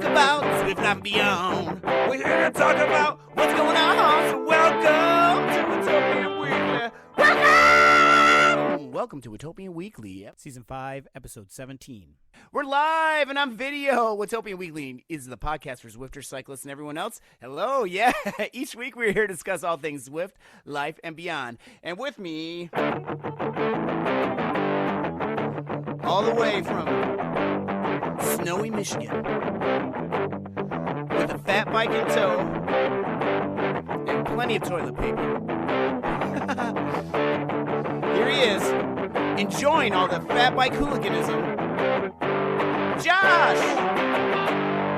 about Zwift and beyond. We're here to talk about what's going on. So welcome to Watopian Weekly. Welcome to Watopian Weekly, Season 5, Episode 17. We're live and on video. Watopian Weekly is the podcast for Zwifters Cyclists and everyone else. Hello, yeah. Each week we're here to discuss all things Zwift, life, and beyond. And with me, all the way from snowy Michigan, with a fat bike in tow and plenty of toilet paper. Here he is, enjoying all the fat bike hooliganism. Josh!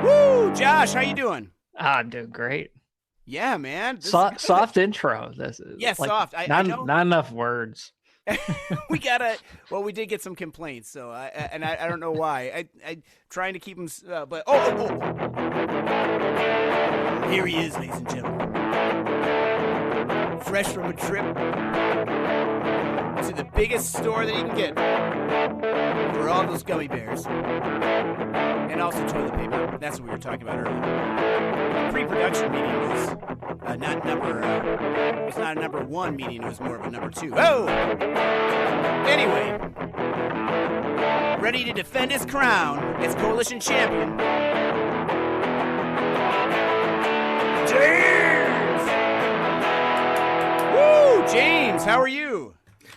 Woo! Josh, how you doing? I'm doing great. Yeah, man. Soft intro. This is soft. I know. Not enough words. We did get some complaints, so I don't know why. I trying to keep them, but here he is, ladies and gentlemen, fresh from a trip to the biggest store that you can get for all those gummy bears and also toilet paper. That's what we were talking about earlier. Pre-production meeting was not number. It was not a number one meeting. It was more of a number two. Oh. Anyway, ready to defend his crown as coalition champion, James! Woo! James, how are you?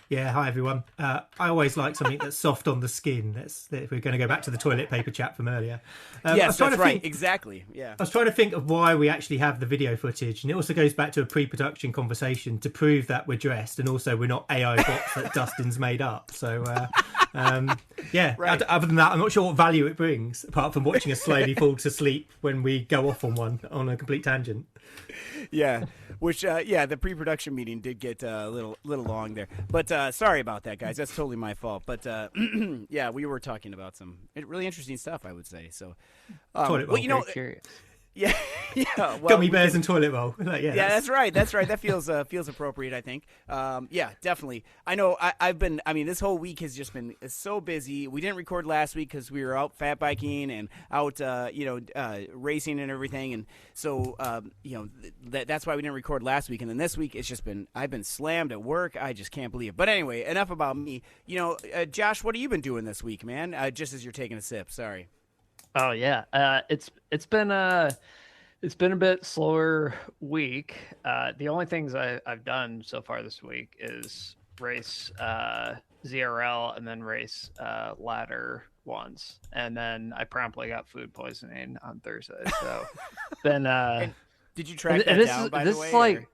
Yeah, hi everyone. I always like something that's soft on the skin. We're going to go back to the toilet paper chat from earlier. Yes, that's right. Exactly. Yeah. I was trying to think of why we actually have the video footage, and it also goes back to a pre-production conversation to prove that we're dressed, and also we're not AI bots that Dustin's made up. So, yeah. Right. Other than that, I'm not sure what value it brings, apart from watching us slowly fall to sleep when we go off on a complete tangent. Yeah, which the pre-production meeting did get a little long there, but sorry about that, guys. That's totally my fault. But yeah, we were talking about some really interesting stuff, I would say. So, toilet roll. Well, you know, curious. Yeah, yeah. Well, gummy bears and toilet roll. Yeah, that's right. That's right. That feels appropriate, I think. Yeah, definitely. I know. I've been. I mean, this whole week has just been so busy. We didn't record last week because we were out fat biking and out, racing and everything. And so, that's why we didn't record last week. And then this week, it's just been. I've been slammed at work. I just can't believe it. But anyway, enough about me. Josh, what have you been doing this week, man? Just as you're taking a sip. Sorry. Oh yeah, it's been a bit slower week. The only things I've done so far this week is race ZRL and then race ladder once, and then I promptly got food poisoning on Thursday. So then did you track that down? By the way,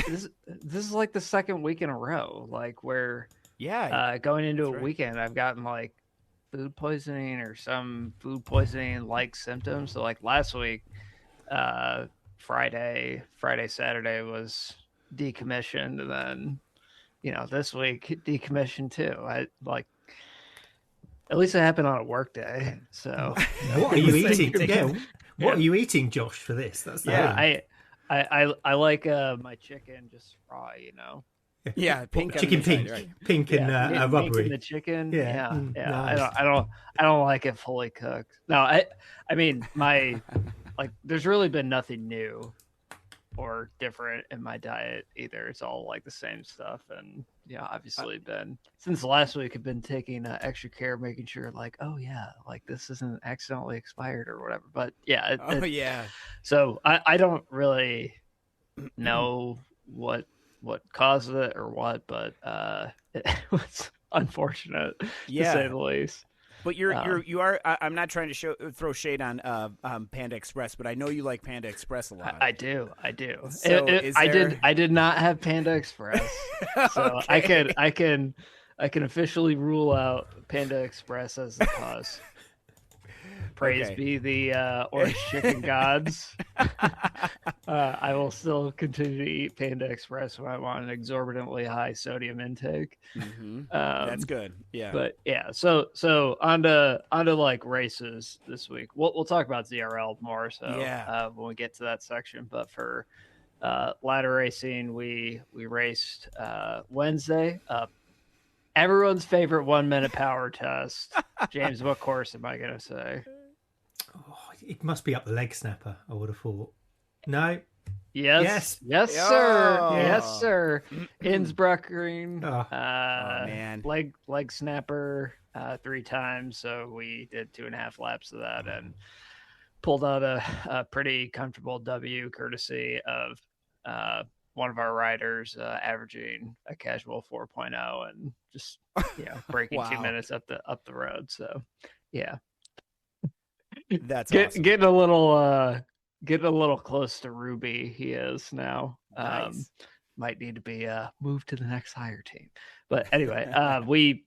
this is like the second week in a row, like where going into a weekend I've gotten like food poisoning or some food poisoning like symptoms. So like last week, Friday, Saturday was decommissioned, and then this week decommissioned too. I like at least it happened on a work day. So what are you eating? What are you eating, Josh, for this? That's I like my chicken just raw, Yeah, pink chicken inside, pink, right. pink and rubbery. Pink in the chicken, yeah. Nice. I don't like it fully cooked. No, I mean my there's really been nothing new or different in my diet either. It's all like the same stuff, and obviously been since last week. I've been taking extra care, making sure this isn't accidentally expired or whatever. But yeah, So I don't really know what caused it or what, but it was unfortunate to say the least. But you are. I'm not trying to throw shade on Panda Express, but I know you like Panda Express a lot. I do. So I did not have Panda Express, so Okay. I can officially rule out Panda Express as the cause. Praise be the orange chicken gods. I will still continue to eat Panda Express when I want an exorbitantly high sodium intake. Mm-hmm. That's good. Yeah. But yeah, so on to like races this week. We'll talk about ZRL more when we get to that section. But for ladder racing, we raced Wednesday. Everyone's favorite 1 minute power test. James, what course am I going to say? Oh, it must be up the leg snapper, I would have thought. No? Yes, Yes. sir. Oh. Yes, sir. Innsbruckring, man. leg snapper 3 times. So we did 2.5 laps of that and pulled out a pretty comfortable W, courtesy of one of our riders averaging a casual 4.0 and just breaking Wow. 2 minutes up the road. So yeah, That's awesome. getting a little close to Ruby. He is now. Nice. Might need to be moved to the next higher team. But anyway, we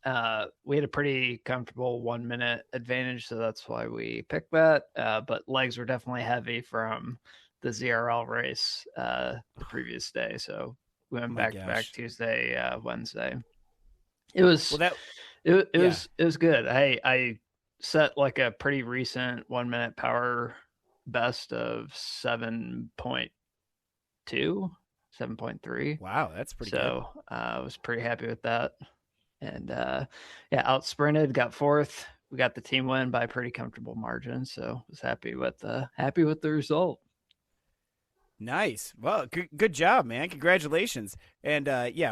had a pretty comfortable 1 minute advantage, so that's why we picked that. But legs were definitely heavy from the ZRL race the previous day, so we went back to back Tuesday, Wednesday. It was it was good. I set like a pretty recent 1 minute power best of 7.2, 7.3. Wow, that's pretty good. So I was pretty happy with that. And out sprinted, got 4th. We got the team win by a pretty comfortable margin. So was happy with the result. Nice. Well, good job, man. Congratulations. And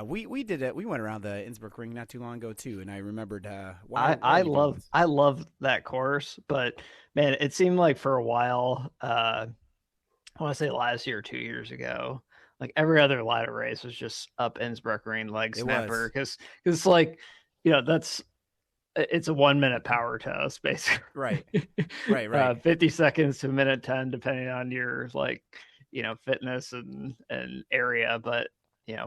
we did it. We went around the Innsbruck Ring not too long ago too, and I remembered. I love that course, but man, it seemed like for a while. I want to say last year, 2 years ago, like every other ladder race was just up Innsbruck Ring leg snapper because it's like it's a 1 minute power test basically. Right. 50 seconds to a minute 10, depending on your fitness and area. But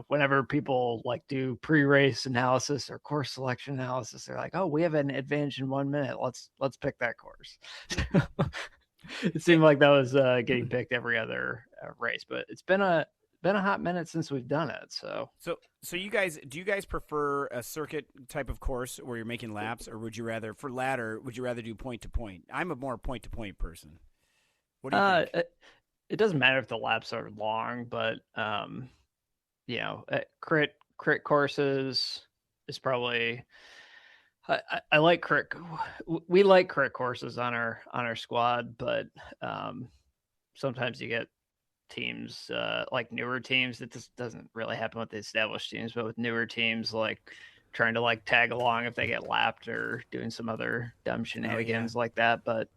whenever people like do pre-race analysis or course selection analysis, they're like, oh, we have an advantage in 1 minute. Let's pick that course. It seemed like that was getting picked every other race, but it's been a hot minute since we've done it. So do you guys prefer a circuit type of course where you're making laps, or would you rather do point to point? I'm a more point to point person. What do you think? It doesn't matter if the laps are long, but crit courses is probably. I like crit. We like crit courses on our squad, but sometimes you get teams like newer teams. It just doesn't really happen with the established teams, but with newer teams, like trying to like tag along if they get lapped or doing some other dumb shenanigans like that. But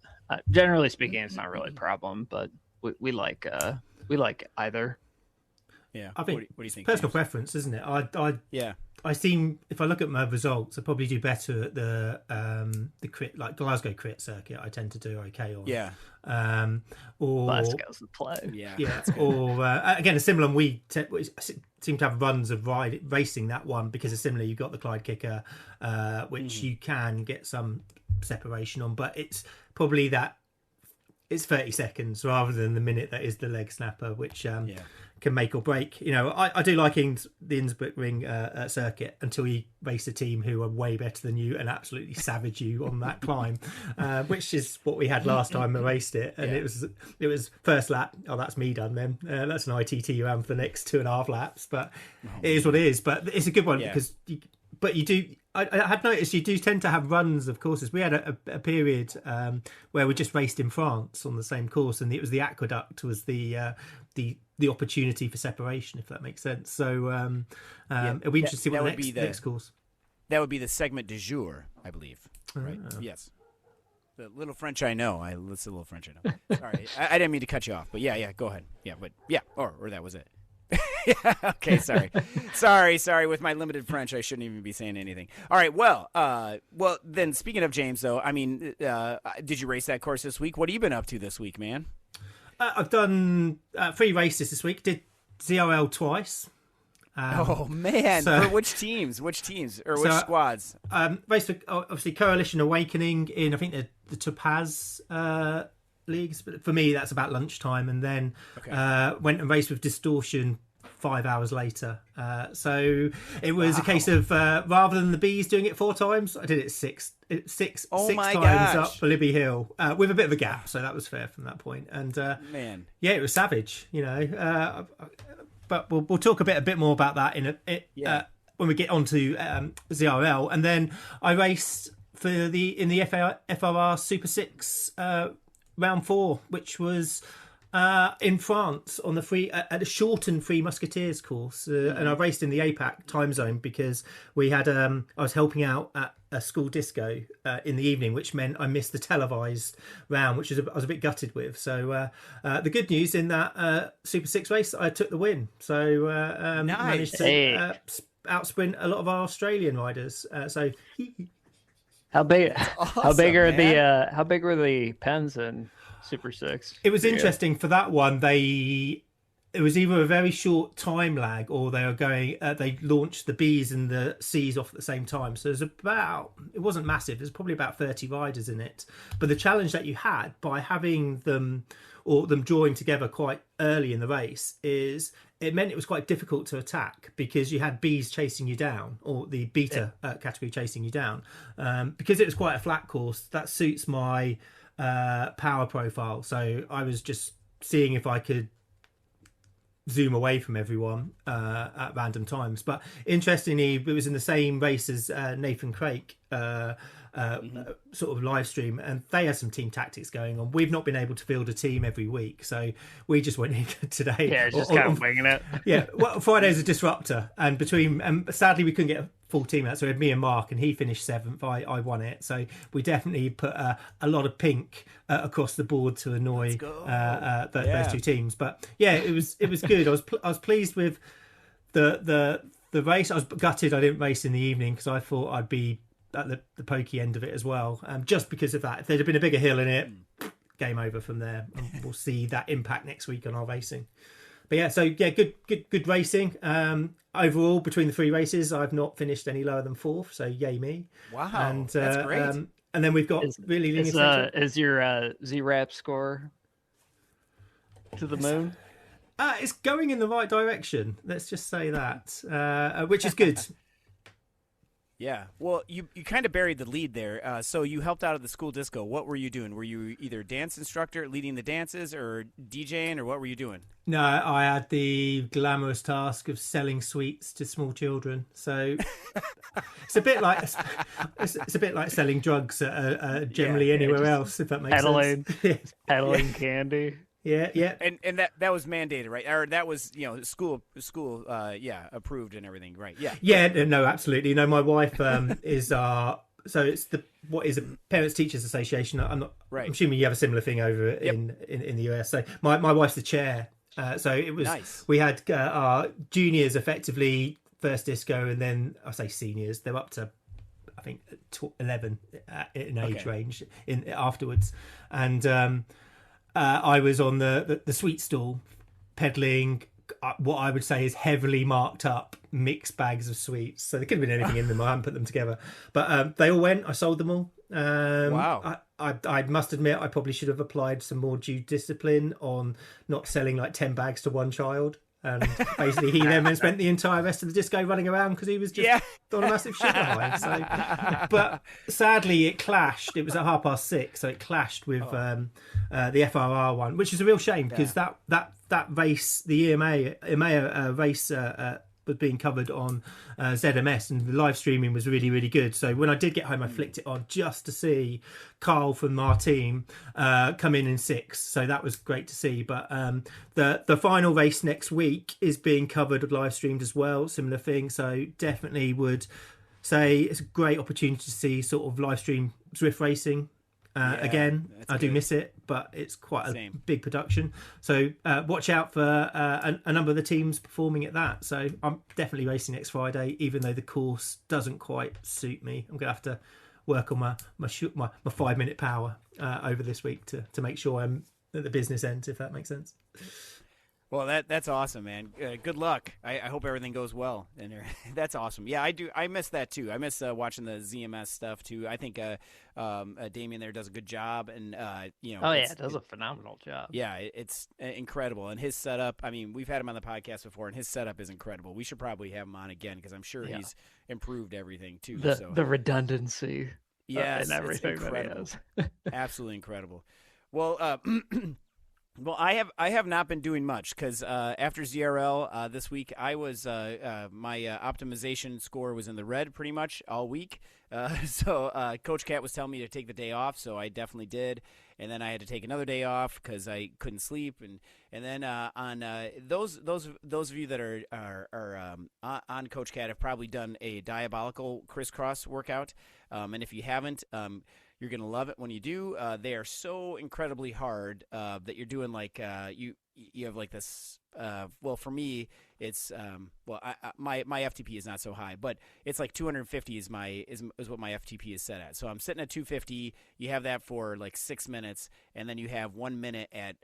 generally speaking, it's not really a problem. But we like either. Yeah, I think what do you think? Personal James? preference, isn't it? I seem, if I look at my results, I probably do better at the crit, like Glasgow crit circuit. I tend to do okay on. Yeah. Or Glasgow's the play. Yeah. Or again, a similar. We seem to have runs of racing that one because it's similar. You've got the Clyde kicker, which you can get some separation on, but it's probably that. It's 30 seconds rather than the minute that is the leg snapper, which can make or break. I do like the Innsbruck Ring circuit until you race a team who are way better than you and absolutely savage you on that climb, which is what we had last time I raced it. And it was first lap. Oh, that's me done then. That's an ITT around for the next 2.5 laps. But it is what it is. But it's a good one because you do. I had noticed you do tend to have runs of courses. We had a period where we just raced in France on the same course, and it was the aqueduct was the opportunity for separation, if that makes sense. So it'll be interesting to see what the next course. That would be the segment du jour, I believe. Right? Yes. The little French I know. It's a little French I know. Sorry, I didn't mean to cut you off, but go ahead. Or that was it. Okay, sorry. With my limited French, I shouldn't even be saying anything. All right, well, then speaking of James, though, I mean, did you race that course this week? What have you been up to this week, man? I've done 3 races this week. Did ZRL twice. Oh man! For which teams? Which squads? Raced for obviously Coalition Awakening in I think the Topaz leagues, but for me that's about lunchtime, and then went and raced with Distortion 5 hours later. So it was a case of rather than the bees doing it 4 times, I did it six times up for Libby Hill with a bit of a gap, so that was fair from that point. And it was savage, but we'll talk a bit more about that when we get onto ZRL. And then I raced for the FRR Super 6 round 4, which was in France on the free at a shortened Free Musketeers course, and I raced in the APAC time zone because we had I was helping out at a school disco in the evening, which meant I missed the televised round, which I was a bit gutted with. So the good news in that Super 6 race, I took the win. So managed to outsprint a lot of our Australian riders. So how big? Awesome, how big are man. how big were the pens in Super 6? it was interesting for that one. It was either a very short time lag, or they were going. They launched the Bs and the Cs off at the same time. So it wasn't massive. There's probably about 30 riders in it. But the challenge that you had by having them drawing together quite early in the race is it meant it was quite difficult to attack because you had Bs chasing you down, or the beta category chasing you down. Because it was quite a flat course, that suits my power profile. So I was just seeing if I could zoom away from everyone at random times. But interestingly, it was in the same race as Nathan Craik sort of live stream, and they had some team tactics going on. We've not been able to field a team every week, so we just went in today. Yeah, just kind of winging it. Yeah, well, Friday's a disruptor, and sadly we couldn't get a full team out, so we had me and Mark, and he finished 7th. I won it, so we definitely put a lot of pink across the board to annoy those two teams. But yeah, it was good. I was pleased with the race. I was gutted I didn't race in the evening because I thought I'd be at the pokey end of it as well, just because of that. If there'd have been a bigger hill in it, game over from there, and we'll see that impact next week on our racing. But yeah, so yeah, good racing. Overall, between the 3 races, I've not finished any lower than 4th, so yay me. Wow, and that's great. And then we've got Is your ZRAP score to the moon? it's going in the right direction. Let's just say that, which is good. Yeah. Well, you kind of buried the lead there. So you helped out at the school disco. What were you doing? Were you either dance instructor, leading the dances, or DJing, or what were you doing? No, I had the glamorous task of selling sweets to small children. So it's a bit like selling drugs generally anywhere else, if that makes sense. Peddling candy. Yeah. And that was mandated, right? Or that was, school approved and everything, right? Yeah. Yeah, no, absolutely. No, my wife is so it's what is a Parents Teachers Association. I'm assuming you have a similar thing over in the US. So my wife's the chair. So it was nice. We had our juniors effectively first disco, and then I say seniors. They're up to I think 11 in age range afterwards, and I was on the sweet stall peddling what I would say is heavily marked up mixed bags of sweets. So there could have been anything in them. I haven't put them together, but they all went. I sold them all. Wow. I must admit I probably should have applied some more due discipline on not selling like 10 bags to one child. And basically he then spent the entire rest of the disco running around because he was just on a massive sugar high. So, but sadly it clashed. It was at 6:30, so it clashed with the FRR one, which is a real shame because that race, the EMEA race was being covered on ZMS, and the live streaming was really, really good. So when I did get home, I flicked it on just to see Carl from our team come in 6th. So that was great to see. But the final race next week is being covered, live streamed as well, similar thing. So definitely would say it's a great opportunity to see sort of live stream Zwift racing. Again, I do miss it, but it's quite a big production. So watch out for a number of the teams performing at that. So I'm definitely racing next Friday, even though the course doesn't quite suit me. I'm going to have to work on my 5-minute power over this week to make sure I'm at the business end, if that makes sense. Well, that's awesome, man. Good luck. I hope everything goes well. And that's awesome. Yeah, I do. I miss that too. I miss watching the ZMS stuff too. I think Damien there does a good job, and does a phenomenal job. Yeah, it's incredible, and his setup. I mean, we've had him on the podcast before, and his setup is incredible. We should probably have him on again because I'm sure he's improved everything too. The redundancy, yes, and everything that he has. Absolutely incredible. Well, Well, I have not been doing much because after ZRL this week, I was my optimization score was in the red pretty much all week. So Coach Cat was telling me to take the day off, so I definitely did. And then I had to take another day off because I couldn't sleep. And then on those of you that are on Coach Cat have probably done a diabolical crisscross workout. And if you haven't, you're going to love it when you do. They are so incredibly hard that you're doing like you have like this. Well, for me, it's my FTP is not so high, but it's like 250 is what my FTP is set at. So I'm sitting at 250. You have that for like 6 minutes, and then you have 1 minute at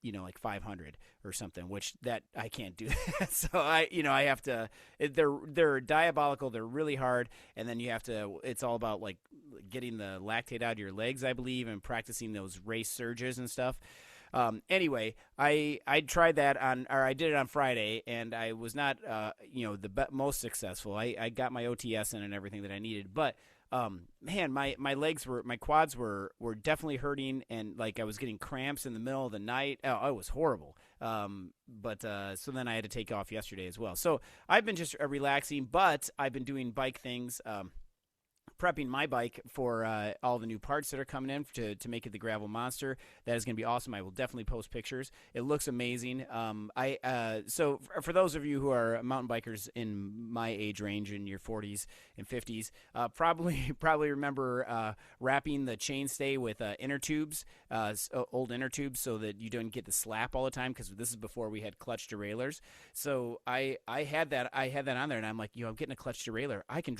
like 500 or something, which that I can't do that. So I have to, they're diabolical. They're really hard. And then you have to, it's all about like getting the lactate out of your legs, I believe, and practicing those race surges and stuff. Anyway, I tried that I did it on Friday, and I was not, most successful. I got my OTS in and everything that I needed, but man, my quads were definitely hurting, and like I was getting cramps in the middle of the night. Oh, it was horrible. So then I had to take off yesterday as well. So I've been just relaxing, but I've been doing bike things. Prepping my bike for all the new parts that are coming in to make it the Gravel Monster. That is going to be awesome. I will definitely post pictures. It looks amazing. So for those of you who are mountain bikers in my age range, in your 40s and 50s, probably remember wrapping the chainstay with inner tubes, old inner tubes, so that you don't get the slap all the time. Because this is before we had clutch derailleurs. So I had that on there, and I'm like, I'm getting a clutch derailleur. I can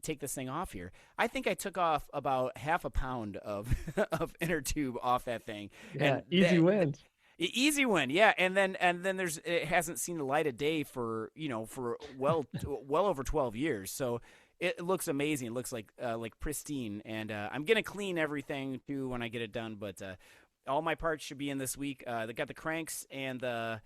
take this thing off here. I think I took off about half a pound of inner tube off that thing. Yeah, and easy wins. Easy win, yeah. And then it hasn't seen the light of day for well over 12 years. So it looks amazing. It looks like pristine. And I'm gonna clean everything too when I get it done. But all my parts should be in this week. They got the cranks and the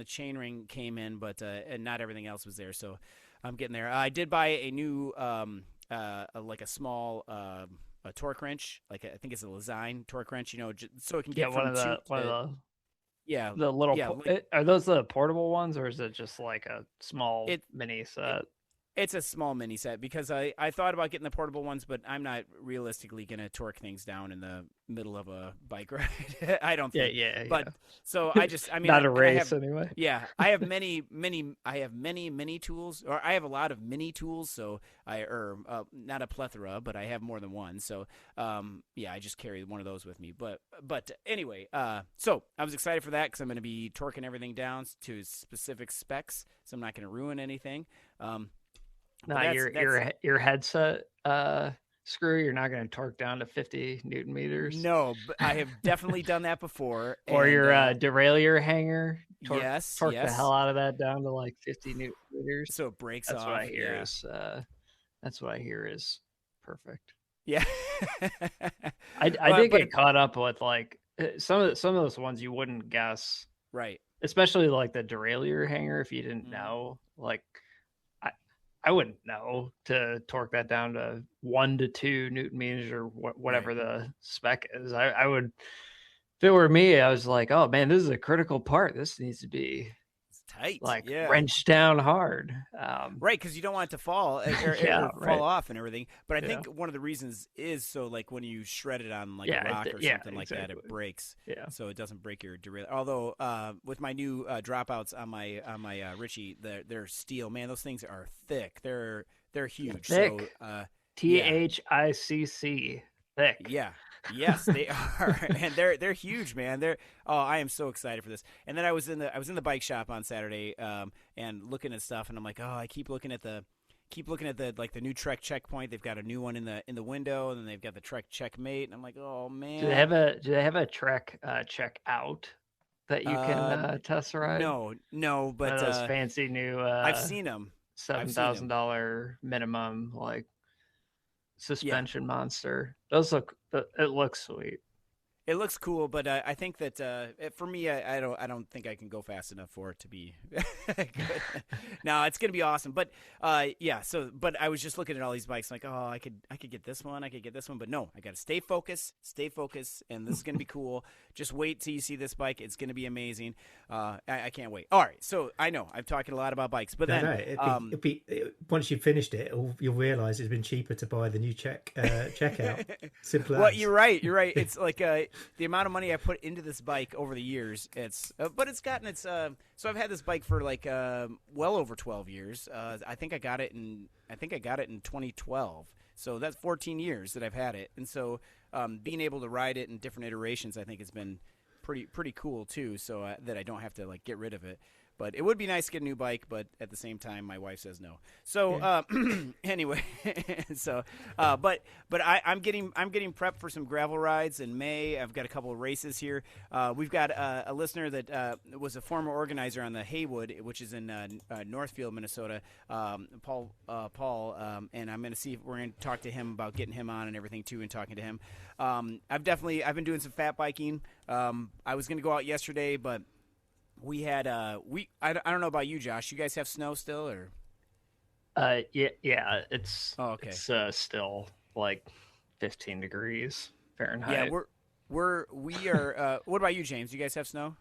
chain ring came in, but and not everything else was there. So I'm getting there. I did buy a new, like a small a torque wrench. Like I think it's a Lezyne torque wrench. So it can get one of the the little. Are those the portable ones, or is it just like a small mini set? It's a small mini set because I thought about getting the portable ones, but I'm not realistically going to torque things down in the middle of a bike ride. I don't think. Yeah. But so not a race anyway. Yeah, I have many mini tools, or I have a lot of mini tools. So not a plethora, but I have more than one. So I just carry one of those with me. But anyway, so I was excited for that because I'm going to be torquing everything down to specific specs, so I'm not going to ruin anything. Your headset screw, you're not going to torque down to 50 Newton meters. No, but I have definitely done that before. Or your derailleur hanger. Torque yes. the hell out of that down to like 50 Newton meters. So it breaks off. That's what I hear is perfect. Yeah. I did get caught up with like some of those ones you wouldn't guess. Right. Especially like the derailleur hanger, if you didn't know, like I wouldn't know to torque that down to 1 to 2 Newton meters or whatever the spec is. I would, if it were me, I was like, oh man, this is a critical part. This needs to be tight, wrenched down hard. Right, because you don't want it to fall or fall off and everything. But I think one of the reasons is so like when you shred it on like a rock or something like that, it breaks. Yeah. So it doesn't break your derailleur. Although with my new dropouts on my Richie, they're steel. Man, those things are thick. They're huge. Thick. So THICC. Thick. Yeah. Yes, they are, and they're huge, man. I am so excited for this. And then I was in the bike shop on Saturday, and looking at stuff, and I'm like, I keep looking at the like the new Trek checkpoint. They've got a new one in the window, and then they've got the Trek checkmate, and I'm like, oh man. Do they have a Trek check out that you can test ride? No, but those fancy new. I've seen them. $7,000 minimum, like suspension monster. It looks sweet. It looks cool, but I think that for me, I don't think I can go fast enough for it to be good. No, it's gonna be awesome. But yeah. So, but I was just looking at all these bikes, like, oh, I could get this one, I could get this one, but no, I got to stay focused, and this is gonna be cool. Just wait till you see this bike; it's gonna be amazing. I can't wait. All right, so I know I've talked a lot about bikes, but then once you've finished it, you'll realize it's been cheaper to buy the new checkout. Simple. Well, you're right. It's like the amount of money I put into this bike over the years. But it's gotten its. So I've had this bike for like well over 12 years. I think I got it in 2012. So that's 14 years that I've had it, and so being able to ride it in different iterations, I think has been pretty cool too. So that I don't have to like get rid of it. But it would be nice to get a new bike, but at the same time, my wife says no. So anyway, so but I'm getting prepped for some gravel rides in May. I've got a couple of races here. We've got a listener that was a former organizer on the Haywood, which is in Northfield, Minnesota. Paul, and I'm going to see if we're going to talk to him about getting him on and everything too, and talking to him. I've been doing some fat biking. I was going to go out yesterday, but we had I don't know about you, Josh. You guys have snow still, or? Yeah. It's okay. It's still like 15 degrees Fahrenheit. Yeah, we are. What about you, James? You guys have snow?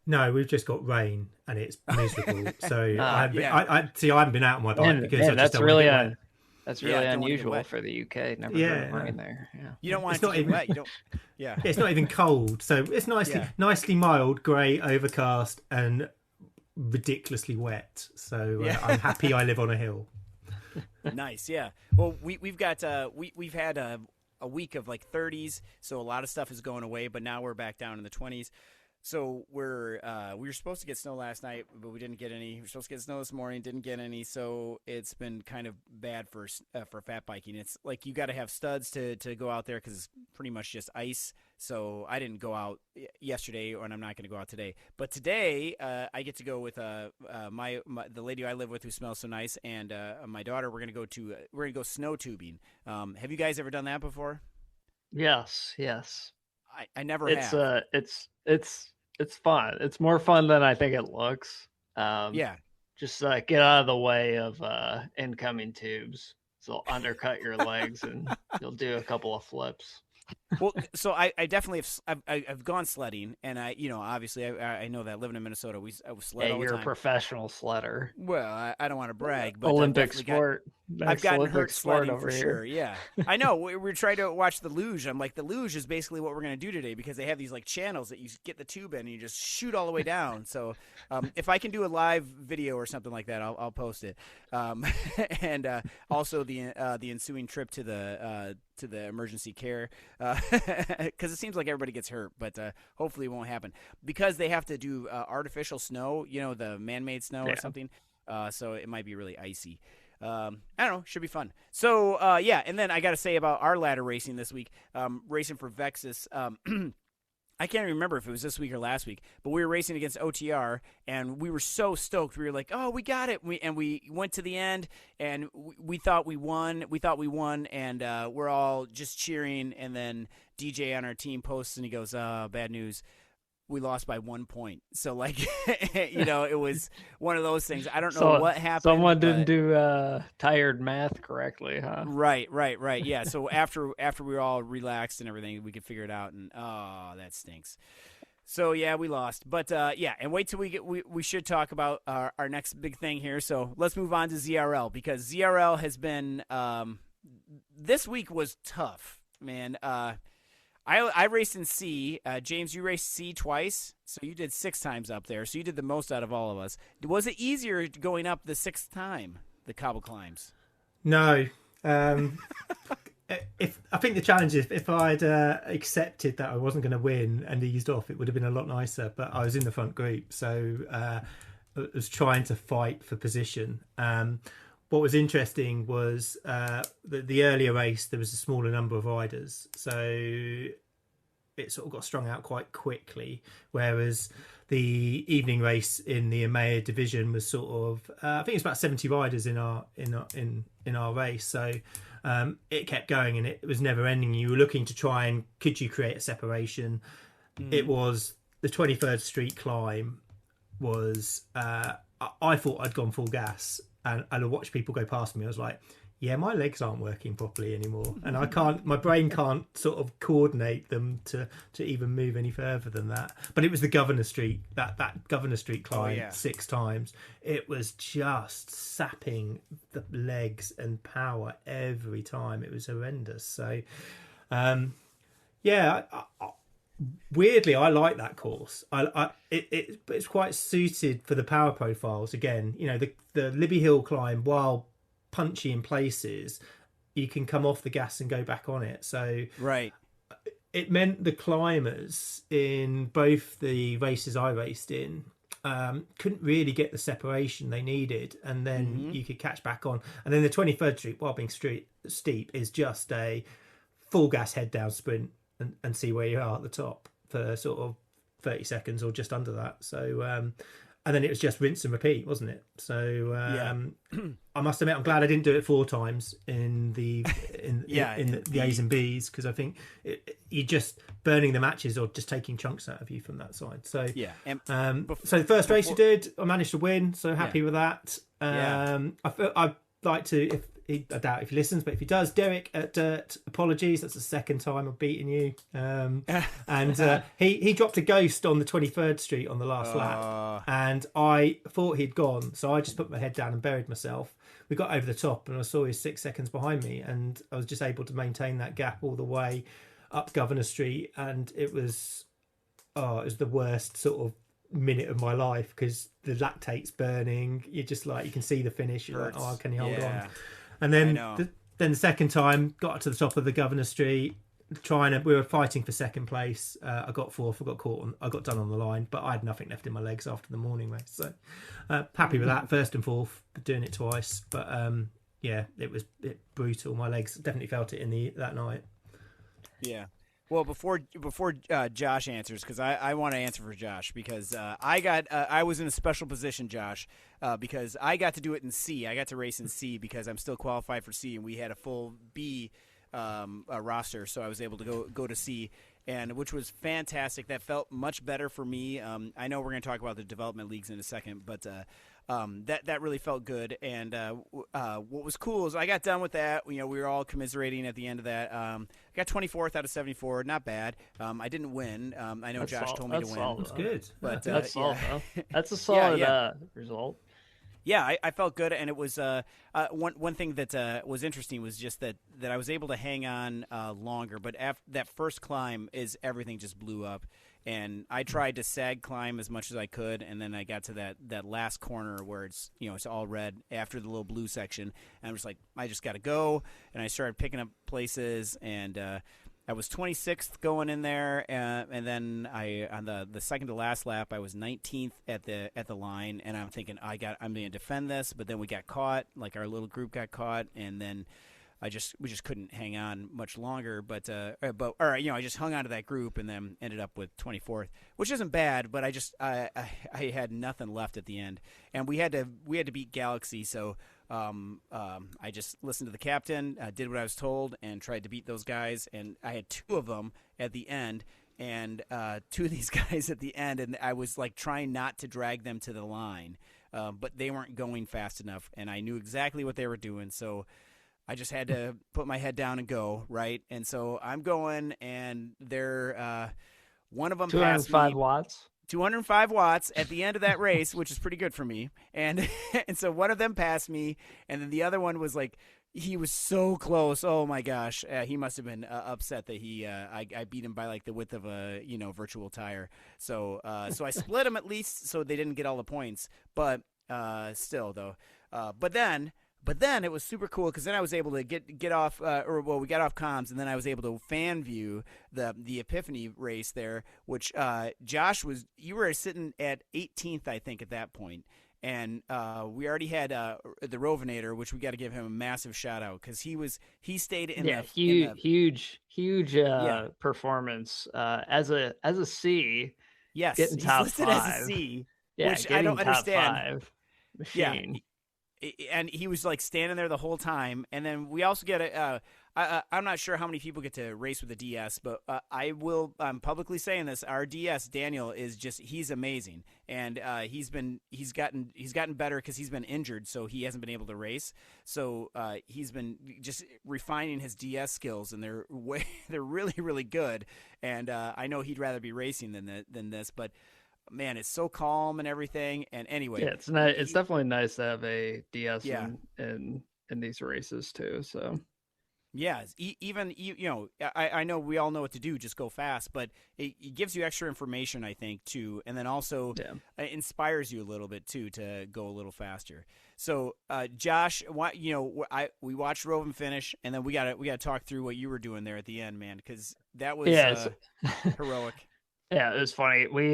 No, we've just got rain and it's miserable. So I haven't been out on my bike because that's really unusual for the UK. Never heard of rain there. Yeah. You don't want it to get wet. You don't. Yeah. It's not even cold, so it's nicely mild, grey, overcast, and ridiculously wet. So I'm happy I live on a hill. Nice, yeah. Well, we've got we've had a week of like 30s, so a lot of stuff is going away, but now we're back down in the 20s. So we were supposed to get snow last night, but we didn't get any. We were supposed to get snow this morning, didn't get any. So it's been kind of bad for fat biking. It's like you got to have studs to go out there because it's pretty much just ice. So I didn't go out yesterday, and I'm not going to go out today. But today I get to go with the lady I live with who smells so nice, and my daughter. We're gonna go snow tubing. Have you guys ever done that before? Yes. I never have. It's fun. It's more fun than I think it looks. Just get out of the way of incoming tubes. So it'll undercut your legs and you'll do a couple of flips. Well, so I definitely I've gone sledding, and obviously I know that living in Minnesota, I was sled all the time. You're a professional sledder. Well, I don't want to brag, but Olympic sport. I've gotten Olympic hurt sledding over for here. sure. Yeah, I know. We're trying to watch the luge. I'm like, the luge is basically what we're going to do today because they have these like channels that you get the tube in and you just shoot all the way down. So if I can do a live video or something like that, I'll post it. And also the ensuing trip to the emergency care because it seems like everybody gets hurt, but hopefully it won't happen because they have to do artificial snow, the man-made snow or something. So it might be really icy. I don't know. Should be fun. So, and then I got to say about our ladder racing this week, racing for Vexus. I can't remember if it was this week or last week, but we were racing against OTR, and we were so stoked. We were like, "Oh, we got it!" We went to the end, and we thought we won. And we're all just cheering. And then DJ on our team posts, and he goes, "Bad news. We lost by 1 point." So, like, it was one of those things. I don't know what happened. Someone didn't do tired math correctly, huh? Right. Yeah. So after we were all relaxed and everything, we could figure it out. And that stinks. So yeah, we lost. But and wait till we should talk about our next big thing here. So let's move on to ZRL because ZRL has been this week was tough, man. I raced in C. James, you raced C twice, so you did 6 times up there. So you did the most out of all of us. Was it easier going up the 6th time, the cobble climbs? No. I think the challenge is if I'd accepted that I wasn't going to win and eased off, it would have been a lot nicer. But I was in the front group, so I was trying to fight for position. What was interesting was the earlier race, there was a smaller number of riders. So it sort of got strung out quite quickly. Whereas the evening race in the EMEA division was sort of I think it's about 70 riders in our race, so it kept going and it was never ending. You were looking to try and could you create a separation. It was the 23rd Street climb was I thought I'd gone full gas, and I watched people go past me. I was like, yeah, my legs aren't working properly anymore, and my brain can't sort of coordinate them to even move any further than that. But it was the Governor Street, that Governor Street climb 6 times. It was just sapping the legs and power every time. It was horrendous. So, weirdly, I like that course. It's quite suited for the power profiles. Again, you know, the Libby Hill climb, while punchy in places, you can come off the gas and go back on it. So right, it meant the climbers in both the races I raced in couldn't really get the separation they needed, and then you could catch back on. And then the 23rd Street, while being steep, is just a full gas head down sprint and see where you are at the top for sort of 30 seconds or just under that. So and then it was just rinse and repeat, wasn't it? So I must admit, I'm glad I didn't do it 4 times in the A's and B's, because I think you're just burning the matches or just taking chunks out of you from that side. So so the first race you did, I managed to win, so happy with that. I'd like to, I doubt if he listens, but if he does, Derek at Dirt, apologies. That's the second time I've beaten you. And he dropped a ghost on the 23rd Street on the last lap, and I thought he'd gone, so I just put my head down and buried myself. We got over the top, and I saw he was 6 seconds behind me, and I was just able to maintain that gap all the way up Governor Street, and it was the worst sort of minute of my life, because the lactate's burning. You're just like, you can see the finish. You're like, oh, can you hold on? And then the second time, got to the top of the Governor Street, we were fighting for second place. I got 4th, I got done on the line, but I had nothing left in my legs after the morning race. So happy with that, 1st and 4th, doing it twice. But it was brutal. My legs definitely felt it that night. Yeah. Well, before Josh answers, because I want to answer for Josh, because I was in a special position, Josh, because I got to do it in C. I got to race in C because I'm still qualified for C, and we had a full B roster, so I was able to go to C, and which was fantastic. That felt much better for me. I know we're going to talk about the development leagues in a second, but that really felt good. And what was cool is I got done with that. You know, we were all commiserating at the end of that. I got 24th out of 74, not bad. I didn't win. I know Josh told me to win. That's good. But that's that's a solid result. Yeah, I felt good, and it was one thing that was interesting was just that I was able to hang on longer. But after that first climb, everything just blew up, and I tried to sag climb as much as I could, and then I got to that last corner where it's all red after the little blue section, and I'm just like, I just got to go, and I started picking up places, and I was 26th going in there, and then on the second to last lap, I was 19th at the line, and I'm thinking I'm going to defend this, but then we got caught, like our little group got caught, and then we just couldn't hang on much longer, but I just hung on to that group and then ended up with 24th, which isn't bad, but I had nothing left at the end, and we had to beat Galaxy, so. I just listened to the captain, did what I was told, and tried to beat those guys. And I had 2 of them at the end, and 2 of these guys at the end, and I was like trying not to drag them to the line, but they weren't going fast enough, and I knew exactly what they were doing, so I just had to put my head down and go, right? And so I'm going, and they're one of them passed me. 205 watts. 205 watts at the end of that race, which is pretty good for me. And so one of them passed me, and then the other one was like, he was so close. Oh my gosh, he must have been upset that I beat him by like the width of a virtual tire. So I split him at least, so they didn't get all the points. But still though, but then it was super cool because then I was able to get off, we got off comms, and then I was able to fan view the Epiphany race there, which Josh you were sitting at 18th, I think, at that point, and we already had the Rovinator, which we got to give him a massive shout out because he stayed in huge performance as a C. Yes, getting he's top listed 5. as a C, Yeah, which I don't top understand. 5 machine. And he was like standing there the whole time. And then we also get I'm not sure how many people get to race with the DS, but I'm publicly saying this. Our DS Daniel is he's amazing, and he's gotten better because he's been injured, so he hasn't been able to race. So he's been just refining his DS skills, and they're really really good. And I know he'd rather be racing than this, but. Man, it's so calm and everything. And anyway, yeah, it's nice. It's definitely nice to have a DS in these races too. So, yeah, even I know we all know what to do. Just go fast, but it gives you extra information, I think, too, and then also it inspires you a little bit too to go a little faster. So, Josh, we watched Roven finish, and then we gotta talk through what you were doing there at the end, man, because that was heroic. Yeah, it was funny. We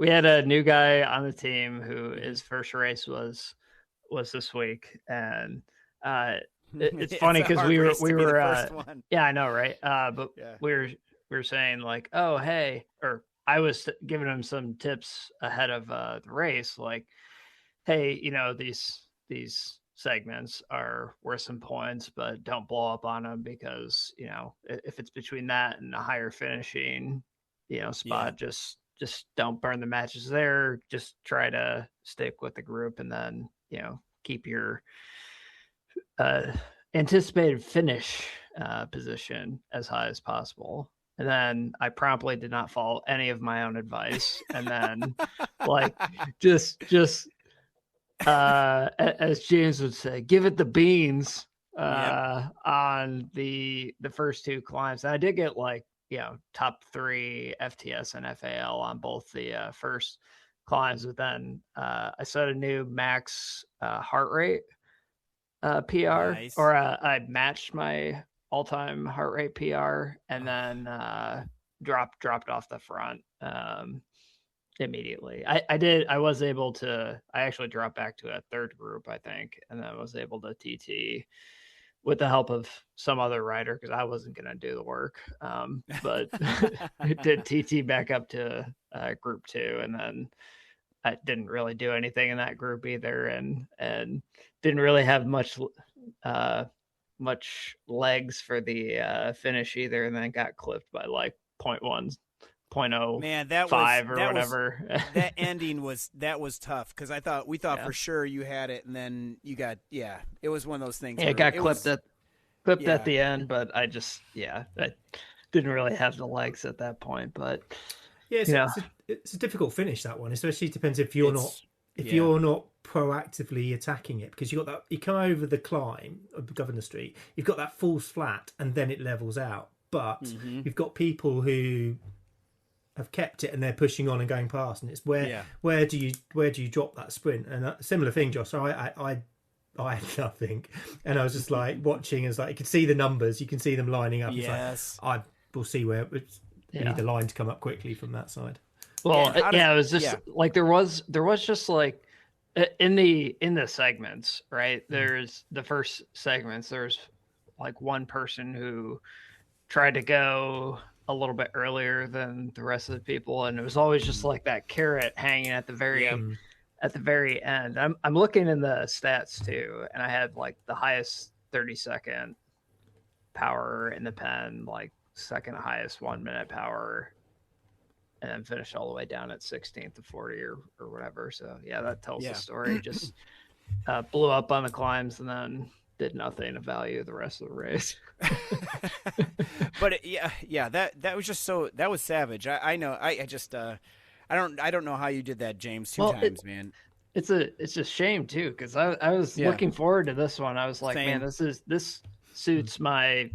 had a new guy on the team who his first race was this week, and it's funny because we were yeah, I know, right? But we were saying like, oh hey, or I was giving him some tips ahead of the race, like, hey, these segments are worth some points, but don't blow up on them because if it's between that and a higher finishing spot, just don't burn the matches there. Just try to stick with the group, and then keep your anticipated finish position as high as possible. And then I promptly did not follow any of my own advice, and then like just as James would say, give it the beans on the first 2 climbs. And I did get top 3 FTS and FAL on both the first climbs, but then I set a new max heart rate PR, nice. or I matched my all-time heart rate PR, and then dropped off the front immediately. I actually dropped back to a 3rd group, I think, and then was able to TT with the help of some other rider, because I wasn't going to do the work. But it did TT back up to group 2, and then I didn't really do anything in that group either, and didn't really have much legs for the finish either, and then got clipped by like 0.1, 0.05 Man, or whatever. That ending was tough, because we thought for sure you had it, and then you got it was one of those things. Yeah, it got clipped at the end, but I just I didn't really have the legs at that point. But it's a difficult finish, that one, especially depends if you're not proactively attacking it, because you come over the climb of Governor Street, you've got that false flat, and then it levels out. But you've got people who have kept it and they're pushing on and going past, and it's where do you drop that sprint? And a similar thing, Josh. So I had nothing, and I was just like watching as you could see the numbers, you can see them lining up. Yes, I will see where we need the line to come up quickly from that side. Well, it was just like there was just like in the segments, right? There's the first segments. There's like one person who tried to go a little bit earlier than the rest of the people, and it was always just like that carrot hanging at the very end. I'm looking in the stats too, and I had like the highest 30-second power in the pen, like second highest 1 minute power, and then finished all the way down at 16th to 40 or whatever. So that tells the story. Just blew up on the climbs and then did nothing of value the rest of the race. But that was just that was savage. I know. I just I don't know how you did that, James, two times, man. It's a shame too, because I was looking forward to this one. I was like, man, this suits my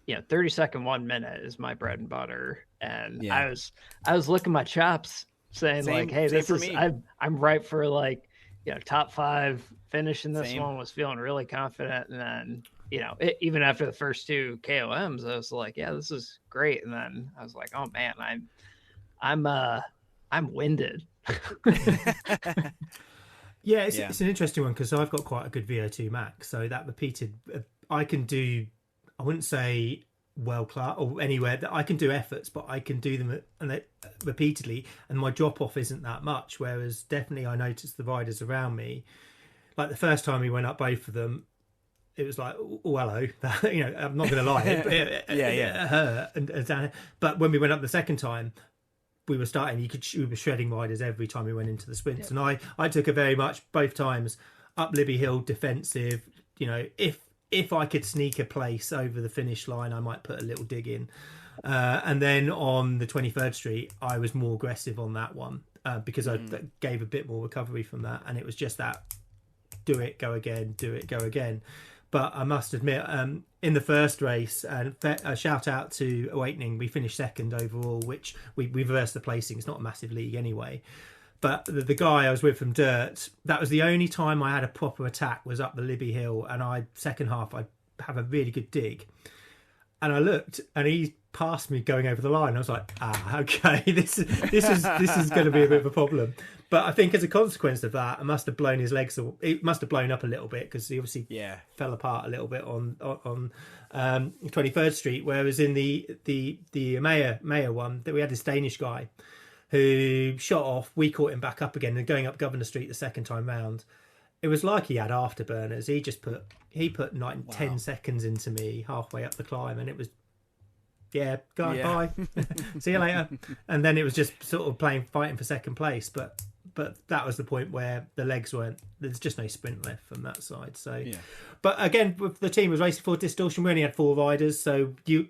30-second 1 minute is my bread and butter. And I was licking my chops saying hey, this is I'm right for top 5 finish in this one. Was feeling really confident, and then even after the first 2 KOMs, I was like, this is great. And then I was like, oh man, I'm winded. It's an interesting one, because I've got quite a good VO2 max, so that repeated I can do, I wouldn't say world class or anywhere that I can do efforts, but I can do them repeatedly, and my drop off isn't that much. Whereas definitely I noticed the riders around me, like the first time we went up both of them, it was like, oh, hello. I'm not going to lie. It hurt. And but when we went up the second time, we were starting, we were shredding riders every time we went into the sprints. Yep. And I took a very much, both times, up Libby Hill, defensive. If I could sneak a place over the finish line, I might put a little dig in. And then on the 23rd Street, I was more aggressive on that one because I gave a bit more recovery from that. And it was just that, do it, go again, do it, go again. But I must admit, in the first race, and a shout out to Awakening, we finished second overall, which we reversed the placing. It's not a massive league anyway. But the guy I was with from Dirt, that was the only time I had a proper attack, was up the Libby Hill. And second half, I'd have a really good dig. And I looked, and he passed me going over the line. I was like, okay, this is going to be a bit of a problem. But I think as a consequence of that, it must have blown his legs. It must have blown up a little bit because he obviously fell apart a little bit on 23rd Street. Whereas in the Mayor one, that we had this Danish guy who shot off. We caught him back up again and going up Governor Street the second time round. It was like he had afterburners. He put 10 seconds into me halfway up the climb, and it was bye. See you later. And then it was just sort of fighting for second place, but that was the point where the legs there's just no sprint left from that side. So but again, the team was racing for Distortion. We only had 4 riders, so you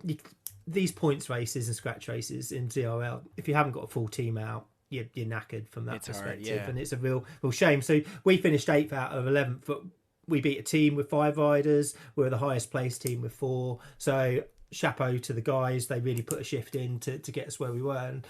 these points races and scratch races in ZRL, if you haven't got a full team out, you're knackered from that perspective. And it's a real shame. So we finished 8th out of 11th, but we beat a team with 5 riders. We're the highest placed team with 4, so chapeau to the guys. They really put a shift in to get us where we were, and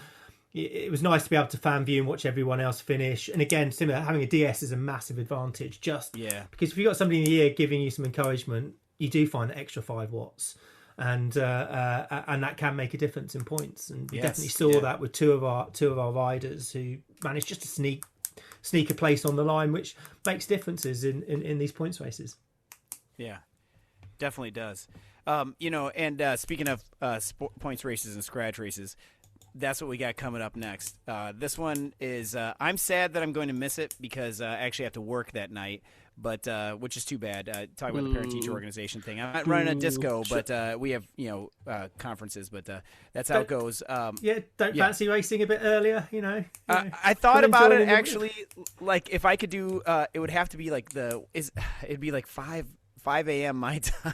it was nice to be able to fan view and watch everyone else finish. And again, similar, having a DS is a massive advantage, because if you've got somebody in the ear giving you some encouragement, you do find that extra 5 watts, and that can make a difference in points. And we definitely saw that with two of our riders who managed just to sneak a place on the line, which makes differences in these points races. Yeah, definitely does. And speaking of points races and scratch races, that's what we got coming up next. This one is, I'm sad that I'm going to miss it because I actually have to work that night, but which is too bad. Talking about the parent-teacher organization thing. I'm not running a disco, but we have conferences, but that's how it goes. Fancy racing a bit earlier, I thought about it actually. Like if I could do, it would have to be like it'd be like 5 a.m. my time.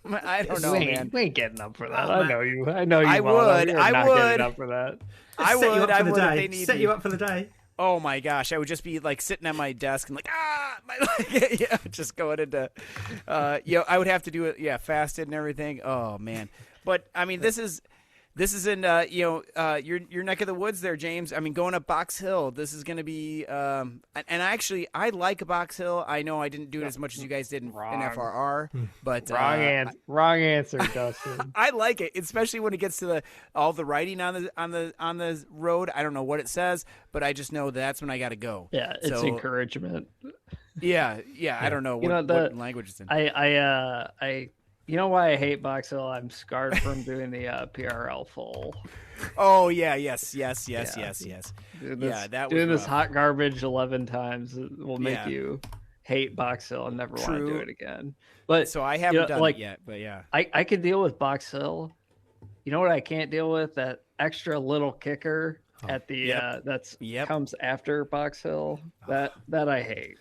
I don't know, man. We ain't getting up for that. I know you. I know you. I would. Getting up for that. I would. I would. Set you up for the day. Oh my gosh, I would just be like sitting at my desk and like just going into, I would have to do it, fasted and everything. Oh man, but I mean, this is in your neck of the woods there, James. I mean, going up Box Hill, this is going to be and actually I like Box Hill. I know I didn't do it as much as you guys did in FRR, but wrong answer, Dustin. I like it, especially when it gets to all the writing on the road. I don't know what it says, but I just know that's when I got to go. Yeah, it's encouragement. Yeah. I don't know what language it's in. I You know why I hate Box Hill? I'm scarred from doing the PRL full. Oh yeah, yes. Doing this hot garbage 11 times will make you hate Box Hill and never want to do it again. But so I haven't done it yet. But yeah, I can deal with Box Hill. You know what I can't deal with? That extra little kicker at the comes after Box Hill. That I hate.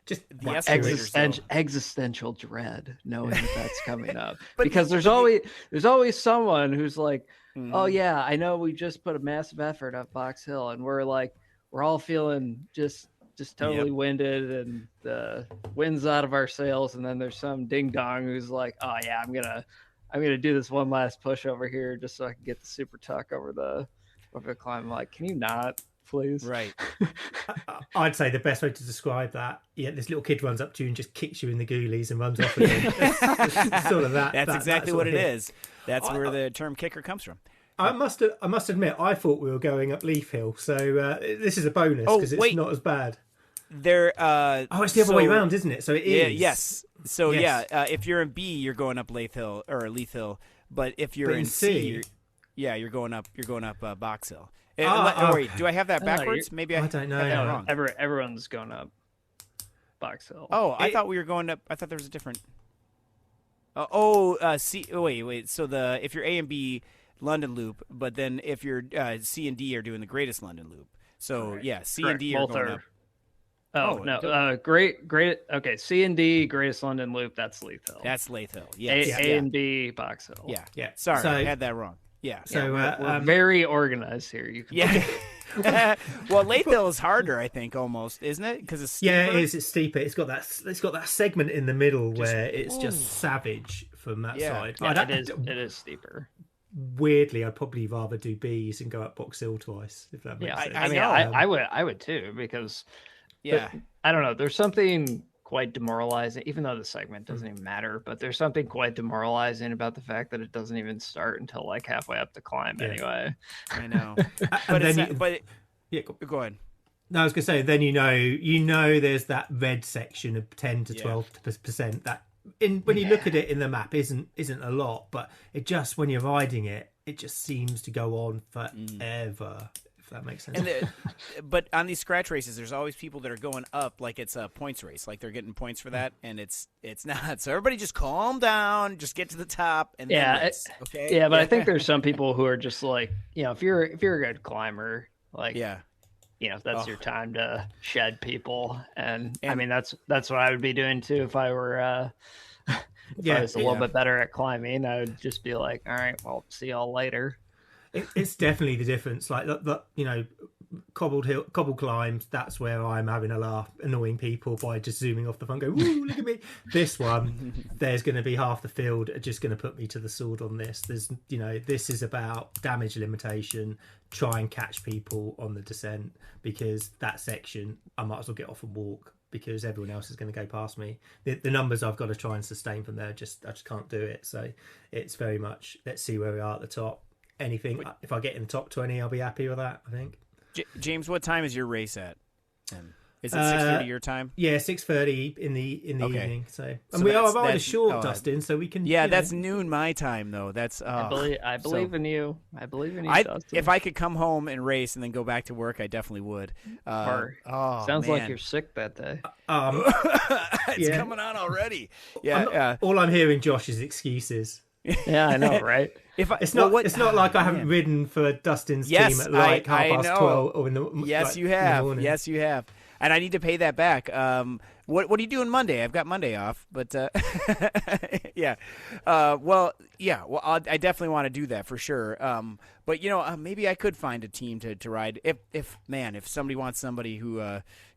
Just the existential dread knowing that's coming up. Because there's always someone who's like, oh yeah, I know we just put a massive effort up Box Hill and we're all feeling just totally winded and the wind's out of our sails, and then there's some ding dong who's like, oh yeah, I'm gonna do this one last push over here just so I can get the super tuck over the climb. I'm like, can you not? Please. Right. I'd say the best way to describe that, this little kid runs up to you and just kicks you in the ghoulies and runs off again. It's sort of that. That's exactly what it is. That's where the term kicker comes from. I must admit, I thought we were going up Leaf Hill, so this is a bonus because it's not as bad. It's the other way around, isn't it? So it is. Yes. So if you're in B, you're going up Leaf Hill, But if you're But in C, you're going up Box Hill. Oh, Wait, do I have that No, backwards? Maybe I don't know. have that No, wrong. everyone's going up Box Hill. Oh, I thought we were going up. I thought there was a different. C. Wait. So if you're A and B, London Loop, but then if you're C and D are doing the Greatest London Loop. So Correct. yeah, C Correct. and D are Both going are- up. Oh, Oh, no, great. Okay, C and D, Greatest London Loop. That's Leith Hill. That's Lath Hill. A, Yes. A and B, Box Hill. Yeah. Yeah. Sorry, So- I had that wrong. Yeah. So We're very organized here. You can Yeah. Well, Lath Hill is harder, I think, almost, isn't it? Because it's Yeah, steeper? it is. It's steeper. It's got that segment in the middle where it's just savage from that Yeah. side. Yeah, it is steeper. Weirdly, I'd probably rather do B's and go up Box Hill twice, if that makes Yeah, sense. I mean, know. I would too, because Yeah. I don't know. There's something quite demoralizing, even though the segment doesn't even matter. But there's something quite demoralizing about the fact that it doesn't even start until like halfway up the climb. Yeah. Anyway, I know. And But it's then not, but yeah, go ahead. no, I was gonna say. Then you know, there's that red section of 10 to 12% that when you look at it in the map isn't a lot, but it just when you're riding it, it just seems to go on forever. If that makes sense. And but on these scratch races, there's always people that are going up like it's a points race, like they're getting points for that, and it's not. So everybody just calm down, just get to the top, and then race, okay. yeah. But I think there's some people who are just like, if you're a good climber, like that's your time to shed people, and I mean that's what I would be doing too if I were. If I was a little bit better at climbing, I would just be like, all right, well, see y'all later. It's definitely the difference. Like the cobbled climbs. That's where I'm having a laugh, annoying people by just zooming off the front. Go, woo, look at me. This one, there's going to be half the field are just going to put me to the sword on this. There's, this is about damage limitation. Try and catch people on the descent because that section, I might as well get off and walk because everyone else is going to go past me. The numbers I've got to try and sustain from there, I just can't do it. So it's very much, let's see where we are at the top. Anything, if I get in the top 20, I'll be happy with that, I think. James, what time is your race at? Is it 6:30 your time? Yeah, 6:30 in the evening. So So we are that's- rather that's- short, Dustin. So we can. Yeah, that's noon my time though. That's I believe in you. I believe in you, Dustin. If I could come home and race and then go back to work, I definitely would. Sounds like you're sick that day. It's coming on already. Yeah, All I'm hearing, Josh, is excuses. Yeah, I know, right? It's not like I haven't ridden for Dustin's team at like half past 12 or in the Yes, you in the have. morning. Yes, you have. And I need to pay that back. What are you doing Monday? I've got Monday off, but yeah. Well, I definitely want to do that for sure. But maybe I could find a team to ride. If somebody wants somebody who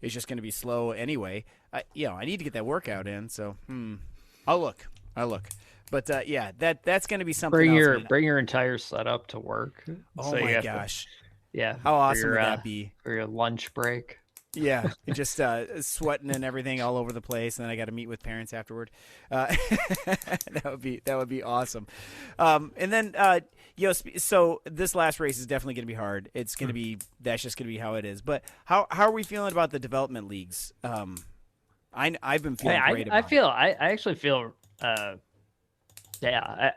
is just going to be slow anyway, I need to get that workout in. So I'll look. But that's going to be something. Bring your entire setup to work. Oh so my gosh! Yeah, how awesome would that be for your lunch break? Yeah, just sweating and everything all over the place, and then I got to meet with parents afterward. That would be awesome. And then so this last race is definitely going to be hard. It's going to be that's just going to be how it is. But how are we feeling about the development leagues? I've been feeling great about it. I actually feel.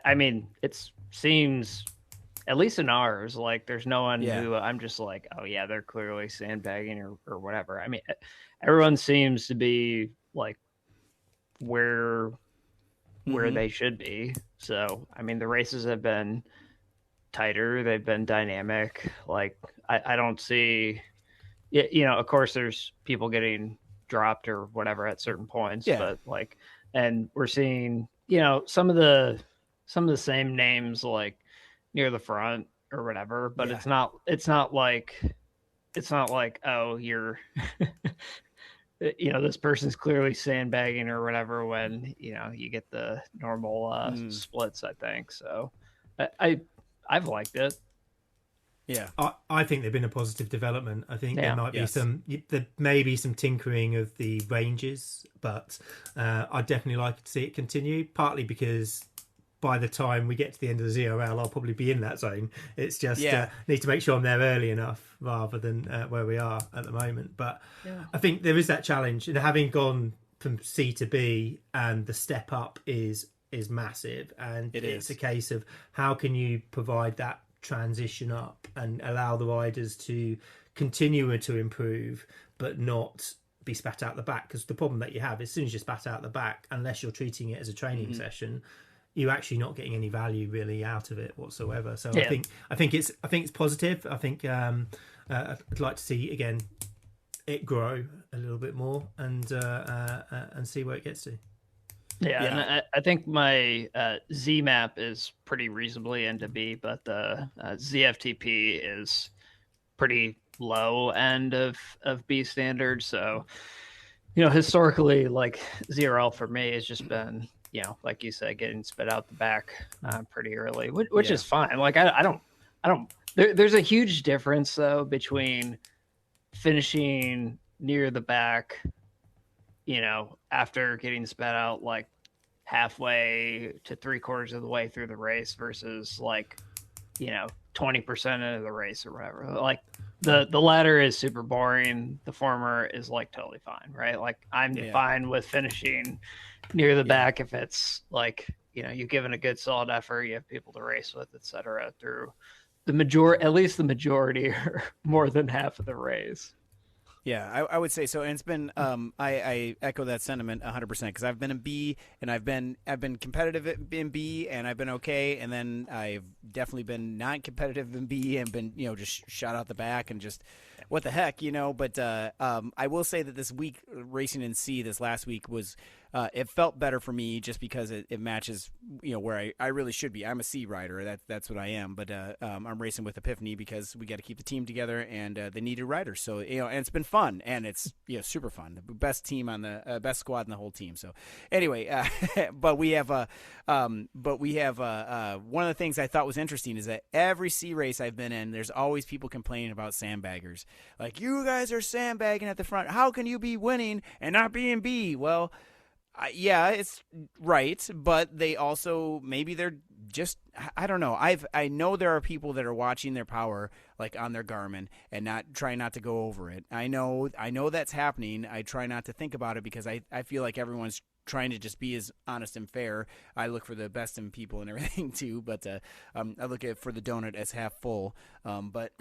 I mean, it seems, at least in ours, like there's no one who I'm just like, oh yeah, they're clearly sandbagging or whatever. I mean, everyone seems to be like where they should be. So, I mean, the races have been tighter. They've been dynamic. Like, I don't see, of course there's people getting dropped or whatever at certain points, but like, and we're seeing, some of the same names like near the front or whatever, but it's not like, oh, you're, this person's clearly sandbagging or whatever when, you get the normal splits, I think. So I've liked it. Yeah, I think there've been a positive development. I think there might be there may be some tinkering of the ranges, but I'd definitely like to see it continue. Partly because by the time we get to the end of the ZRL, I'll probably be in that zone. It's just need to make sure I'm there early enough rather than where we are at the moment. But I think there is that challenge, and having gone from C to B, and the step up is is massive, and it's is. a case of how can you provide that transition up and allow the riders to continue to improve but not be spat out the back. Because the problem that you have, as soon as you're spat out the back, unless you're treating it as a training session, you're actually not getting any value really out of it whatsoever. So I think it's positive. I think I'd like to see again it grow a little bit more and see where it gets to. Yeah, and I think my Z map is pretty reasonably into B, but the ZFTP is pretty low end of B standard. So, historically, like ZRL for me has just been, like you said, getting spit out the back pretty early, which is fine. Like I don't. There's a huge difference though between finishing near the back, after getting spat out like halfway to 3/4 of the way through the race versus like, 20% of the race or whatever. Like the latter is super boring. The former is like totally fine, right? Like I'm fine with finishing near the back if it's like, you've given a good solid effort, you have people to race with, etc. through at least the majority or more than half of the race. Yeah, I would say so. And it's been I echo that sentiment 100% because I've been in B and I've been competitive in B and I've been okay, and then I've definitely been non-competitive in B and been just shot out the back and just what the heck, But I will say that this week racing in C this last week was it felt better for me just because it matches where I really should be. I'm a C rider, that's what I am, but I'm racing with Epiphany because we got to keep the team together and they needed riders. So and it's been fun and it's super fun. The best team on the best squad in the whole team. So anyway, but we have one of the things I thought was interesting is that every C race I've been in, there's always people complaining about sandbaggers. Like, you guys are sandbagging at the front. How can you be winning and not be in B? Well, yeah, it's right, but they also maybe they're just I don't know. I know there are people that are watching their power like on their Garmin and trying not to go over it. I know that's happening. I try not to think about it because I feel like everyone's trying to just be as honest and fair. I look for the best in people and everything too, but I look for the donut as half full. But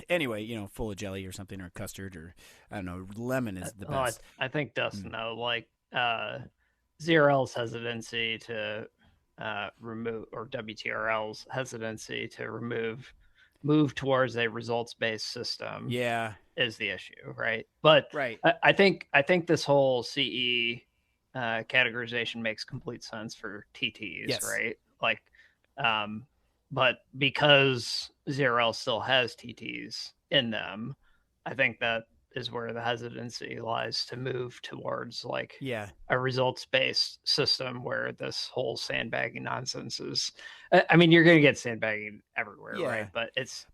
anyway, full of jelly or something or custard or I don't know, lemon is the best. I think Dustin though, like ZRL's hesitancy to remove, or WTRL's hesitancy to move towards a results-based system is the issue, right? But I think this whole CE categorization makes complete sense for TTs, right? Like but because ZRL still has TTs in them, I think that is where the hesitancy lies to move towards like a results-based system where this whole sandbagging nonsense is. I mean, you're going to get sandbagging everywhere, right? But it's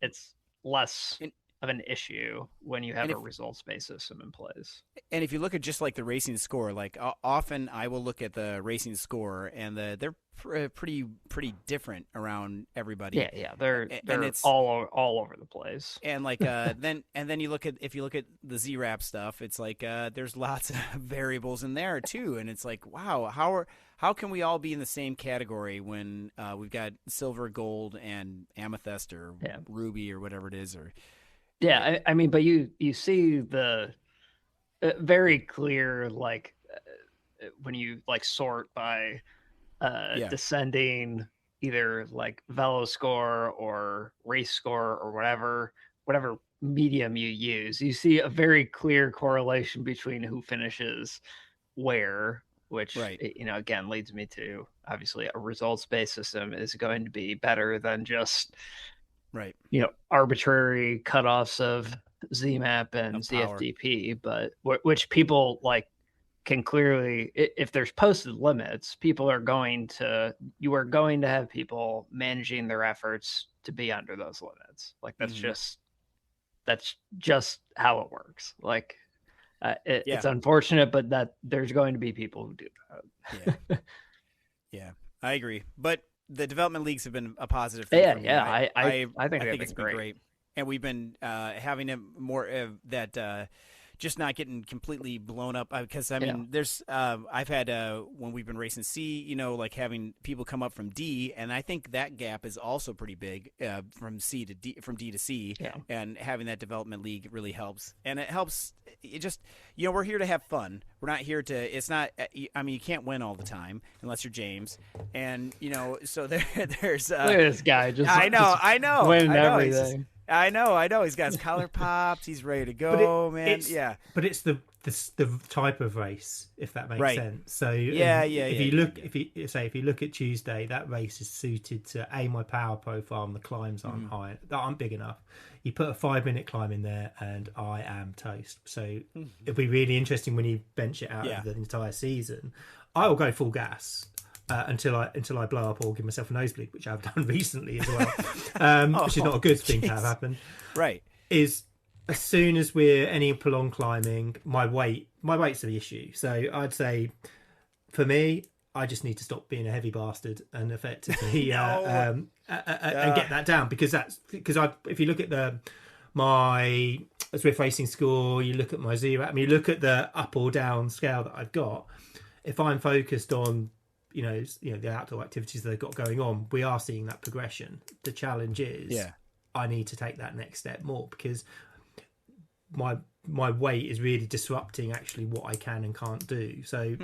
less of an issue when you have a results-based system in place. And if you look at just like the racing score, like often I will look at the racing score and they're pretty different around everybody. Yeah, they're it's all over the place. And like then you look at the ZRAP stuff, it's like there's lots of variables in there too, and it's like, wow, how can we all be in the same category when we've got silver, gold, and amethyst or ruby or whatever it is, or I mean, but you see the very clear like when you like sort by descending either like velo score or race score or whatever medium you use, you see a very clear correlation between who finishes where, which again leads me to obviously a results-based system is going to be better than just arbitrary cutoffs of ZMAP and ZFDP, but which people like can clearly, if there's posted limits, you are going to have people managing their efforts to be under those limits. Like that's just how it works. Like it's unfortunate, but that there's going to be people who do that. Yeah, I agree. But the development leagues have been a positive thing. I think it's been great. And we've been having it more that just not getting completely blown up. Because I mean, there's I've had when we've been racing C, like having people come up from D, and I think that gap is also pretty big from C to D, from D to C, and having that development league really helps. And it helps. It just we're here to have fun. We're not here to. It's not. I mean, you can't win all the time unless you're James, and so there's. Look at this guy. I know. Winning everything. I know. He's got his collar popped. He's ready to go, man. But it's the type of race, if that makes sense. So if you look at Tuesday, that race is suited to my power profile and the climbs aren't high, that aren't big enough. You put a 5-minute climb in there, and I am toast. So it'll be really interesting when you bench it out of the entire season. I will go full gas. Until I blow up or give myself a nosebleed, which I've done recently as well, which is not a good thing to have happen. Right. Is as soon as we're any prolonged climbing, my weight's the issue. So I'd say, for me, I just need to stop being a heavy bastard and effectively and get that down, because if you look at my Zwift racing score, you look at my zero. I mean, you look at the up or down scale that I've got. If I'm focused on the outdoor activities that they've got going on, we are seeing that progression. The challenge is, I need to take that next step more, because my weight is really disrupting actually what I can and can't do. So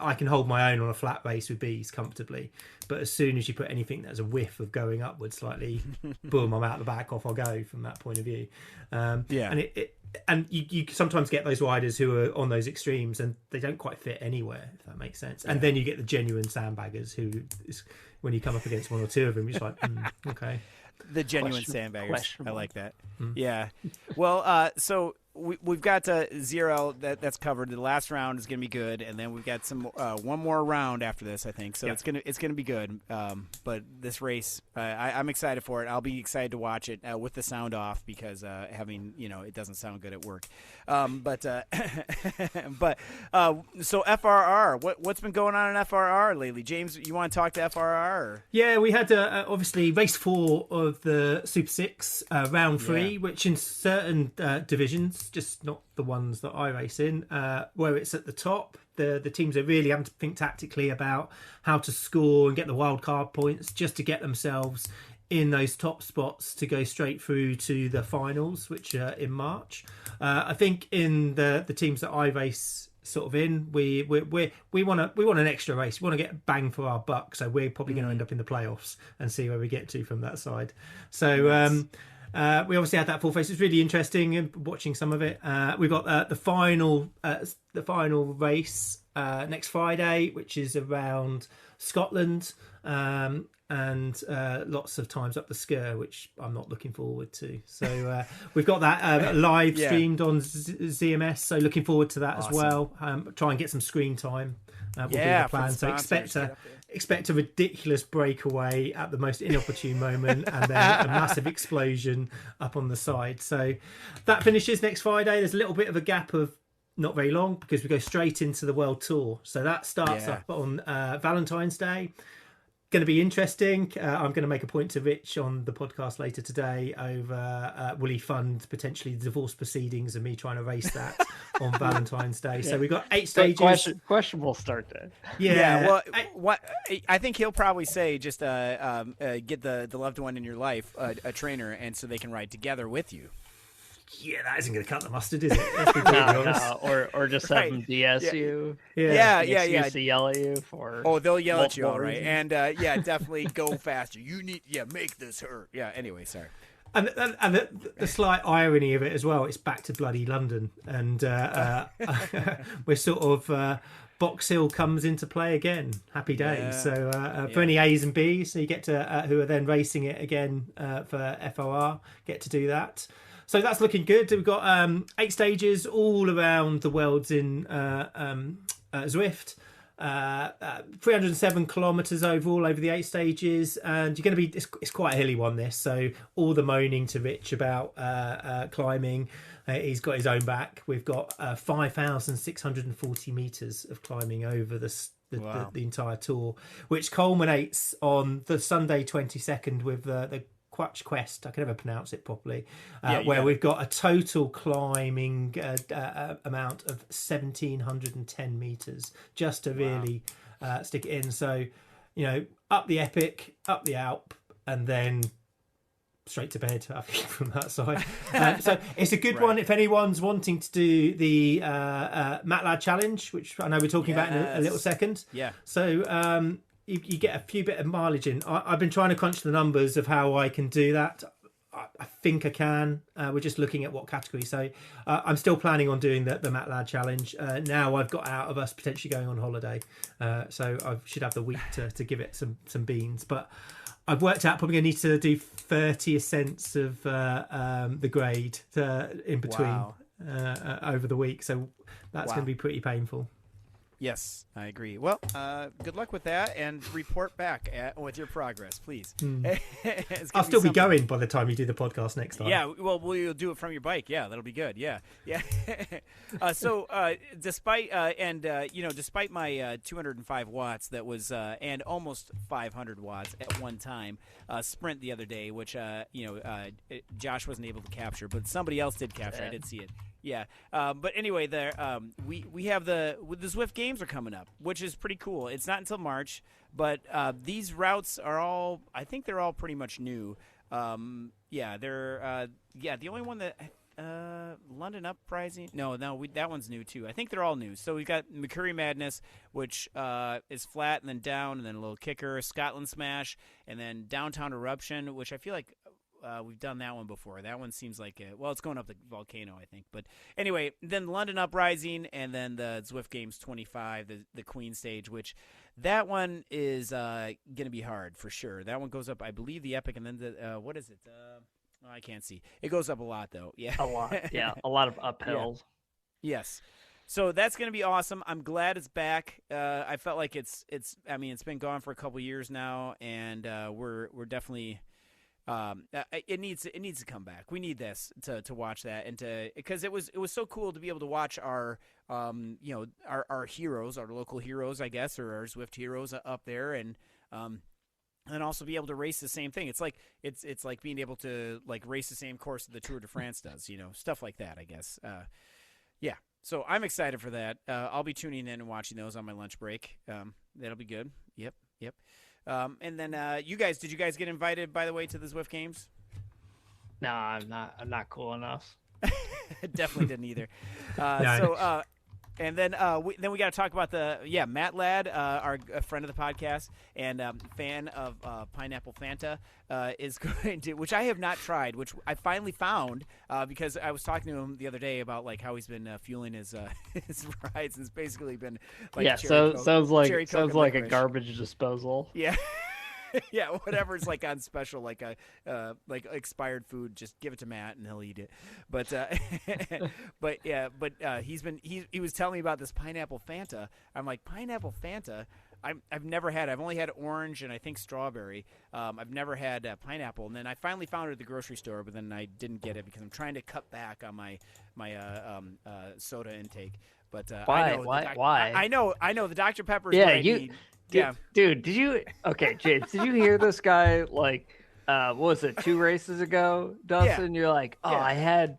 I can hold my own on a flat race with bees comfortably, but as soon as you put anything that's a whiff of going upwards slightly, boom, I'm out the back, off I go from that point of view. And you sometimes get those riders who are on those extremes and they don't quite fit anywhere, if that makes sense. And then you get the genuine sandbaggers who, when you come up against one or two of them, you're just like, okay. The genuine sandbaggers. I like that. Yeah. Well, so we've got ZRL that's covered. The last round is going to be good, and then we've got one more round after this, I think. So it's gonna be good. But this race, I'm excited for it. I'll be excited to watch it with the sound off, because having it doesn't sound good at work. But so FRR, what's been going on in FRR lately? James, you want to talk to FRR? Or? Yeah, we had obviously race 4 of the Super 6 round 3, which in certain divisions, just not the ones that I race in, where it's at the top, the teams are really having to think tactically about how to score and get the wild card points just to get themselves in those top spots to go straight through to the finals, which are in March. I think in the teams that I race sort of in, we want an extra race. We want to get bang for our buck, so we're probably going to end up in the playoffs and see where we get to from that side. So we obviously had that full face. It's really interesting and watching some of it. We've got the final race next Friday, which is around Scotland, and lots of times up the Sker, which I'm not looking forward to. So we've got that live streamed on ZMS, so looking forward to that as well. Try and get some screen time. Will be the plan. So expect a ridiculous breakaway at the most inopportune moment, and then a massive explosion up on the side. So that finishes next Friday. There's a little bit of a gap of not very long, because we go straight into the World Tour. So that starts up on Valentine's Day. Going to be interesting. I'm going to make a point to Rich on the podcast later today over will he fund potentially the divorce proceedings and me trying to race that on Valentine's Day. So we've got 8 stages. Questionable start day. Well, I think he'll probably say just get the loved one in your life a trainer, and so they can ride together with you. Yeah, that isn't going to cut the mustard, is it? Let's be honest. Or just have them DS you. Yeah. To yell at you for. Oh, they'll yell at you, all right. And definitely go faster. You need, make this hurt. Yeah. Anyway, sorry. And the slight irony of it as well, it's back to bloody London, and we're sort of Box Hill comes into play again. Happy days. Yeah. So for any A's and B's, so you get to who are then racing it again for FOR, get to do that. So that's looking good. We've got 8 stages all around the worlds in Zwift. 307 kilometers overall over the 8 stages, and you're going to be it's quite a hilly one, this, so all the moaning to Rich about climbing, he's got his own back. We've got 5,640 meters of climbing over the entire tour, which culminates on the Sunday 22nd with the Quatch Quest. I can never pronounce it properly. Yeah, We've got a total climbing amount of 1,710 meters just to really stick it in. So, up the epic, up the Alp, and then straight to bed, I think, from that side. So it's a good one if anyone's wanting to do the MATLAB challenge, which I know we're talking about in a little second. Yeah. So you get a few bit of mileage in. I've been trying to crunch the numbers of how I can do that. I think I can. We're just looking at what category. So I'm still planning on doing the MATLAB challenge. Now I've got out of us potentially going on holiday. So I should have the week to give it some beans. But I've worked out probably going to need to do 30 ascents of the grade in between over the week. So that's going to be pretty painful. Yes, I agree. Well, good luck with that, and report back with your progress, please. I'll still be going by the time you do the podcast next time. Yeah, well, we'll do it from your bike. Yeah, that'll be good. Yeah. So, despite despite my 205 watts, that was and almost 500 watts at one time sprint the other day, which Josh wasn't able to capture, but somebody else did capture. I did see it. Yeah, but anyway, we have the Zwift Games are coming up, which is pretty cool. It's not until March, but these routes are I think they're all pretty much new. They're the only one that London Uprising. No, that one's new too. I think they're all new. So we've got Mercury Madness, which is flat and then down, and then a little kicker, Scotland Smash, and then Downtown Eruption, which I feel like we've done that one before. That one seems like it's going up the volcano, I think. But anyway, then London Uprising, and then the Zwift Games 25, the Queen stage, which that one is going to be hard for sure. That one goes up, I believe, the epic, and then the what is it? I can't see. It goes up a lot though. Yeah, a lot. Yeah, a lot of uphills. Yeah. Yes. So that's going to be awesome. I'm glad it's back. I felt like it's been gone for a couple years now, and we're definitely. It needs to come back. We need this to watch that, and because it was so cool to be able to watch our heroes, our local heroes, I guess, or our Zwift heroes up there, and also be able to race the same thing. It's like being able to race the same course that the Tour de France does, stuff like that, I guess. Yeah. So I'm excited for that. I'll be tuning in and watching those on my lunch break. That'll be good. Yep. And then did you guys get invited, by the way, to the Zwift Games? No, I'm not cool enough. Definitely didn't either. No. And then we got to talk about Matt Ladd, our friend of the podcast and fan of Pineapple Fanta, is going to, which I have not tried, which I finally found because I was talking to him the other day about how he's been fueling his rides, and it's basically been sounds like a garbage disposal. Yeah. Yeah, whatever's on special, like expired food, just give it to Matt and he'll eat it. But he was telling me about this pineapple Fanta. I'm like, pineapple Fanta? I've never had it. I've only had orange and I think strawberry. I've never had pineapple. And then I finally found it at the grocery store, but then I didn't get it because I'm trying to cut back on my soda intake. But why? I know the Dr. Pepper's. Yeah, dude, did you? Okay, James, did you hear this guy? What was it? 2 races ago, Dustin? Yeah. You're like, I had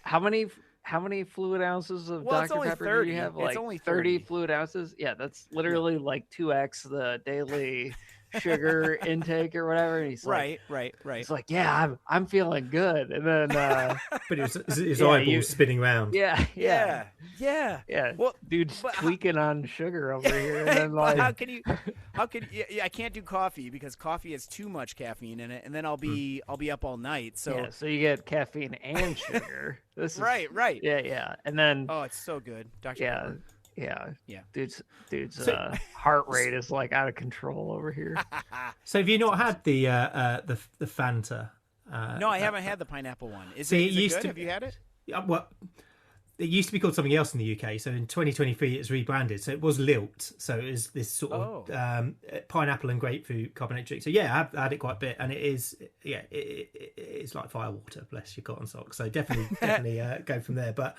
how many fluid ounces of Dr. Pepper 30. do you have? It's only 30 fluid ounces. Yeah, that's literally 2x the daily sugar intake or whatever. And he's right. He's like, yeah, I'm feeling good. And then but his eyeballs spinning around. Yeah. Well, dude's tweaking on sugar over here. And then how can you I can't do coffee because coffee has too much caffeine in it, and then I'll be up all night. So so you get caffeine and sugar. This is right. Yeah. And then it's so good. Dr. Pepper. Yeah. Dude's heart rate is out of control over here. So have you not had the Fanta? No, I haven't had the pineapple one. Is it good? Have you had it? Well, it used to be called something else in the UK. So in 2023, it's rebranded. So it was Lilt. So it is this sort of pineapple and grapefruit carbonate drink. So yeah, I've had it quite a bit, and it is it's like firewater. Bless your cotton socks. So definitely go from there. But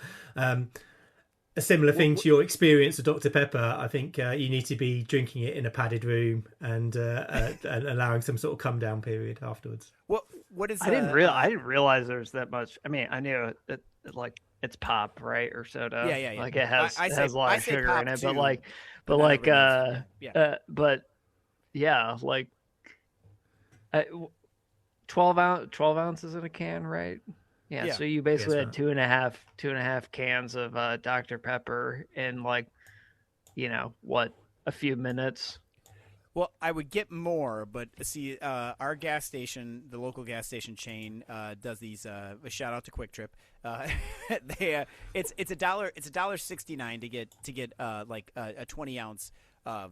a similar thing to your experience of Dr. Pepper. I think you need to be drinking it in a padded room and allowing some sort of come down period afterwards. What is? I didn't realize there was that much. I mean, I knew it like it's pop, right, or soda. Yeah. Like it has I it has a lot of sugar in it, too, but yeah, like 12 ounces in a can, right? Yeah. So you basically had two and a half cans of Dr. Pepper in like, a few minutes. Well, I would get more, but see, our gas station, the local gas station chain, does these. A shout out to Quick Trip. It's $1.69 to get like a 20-ounce, a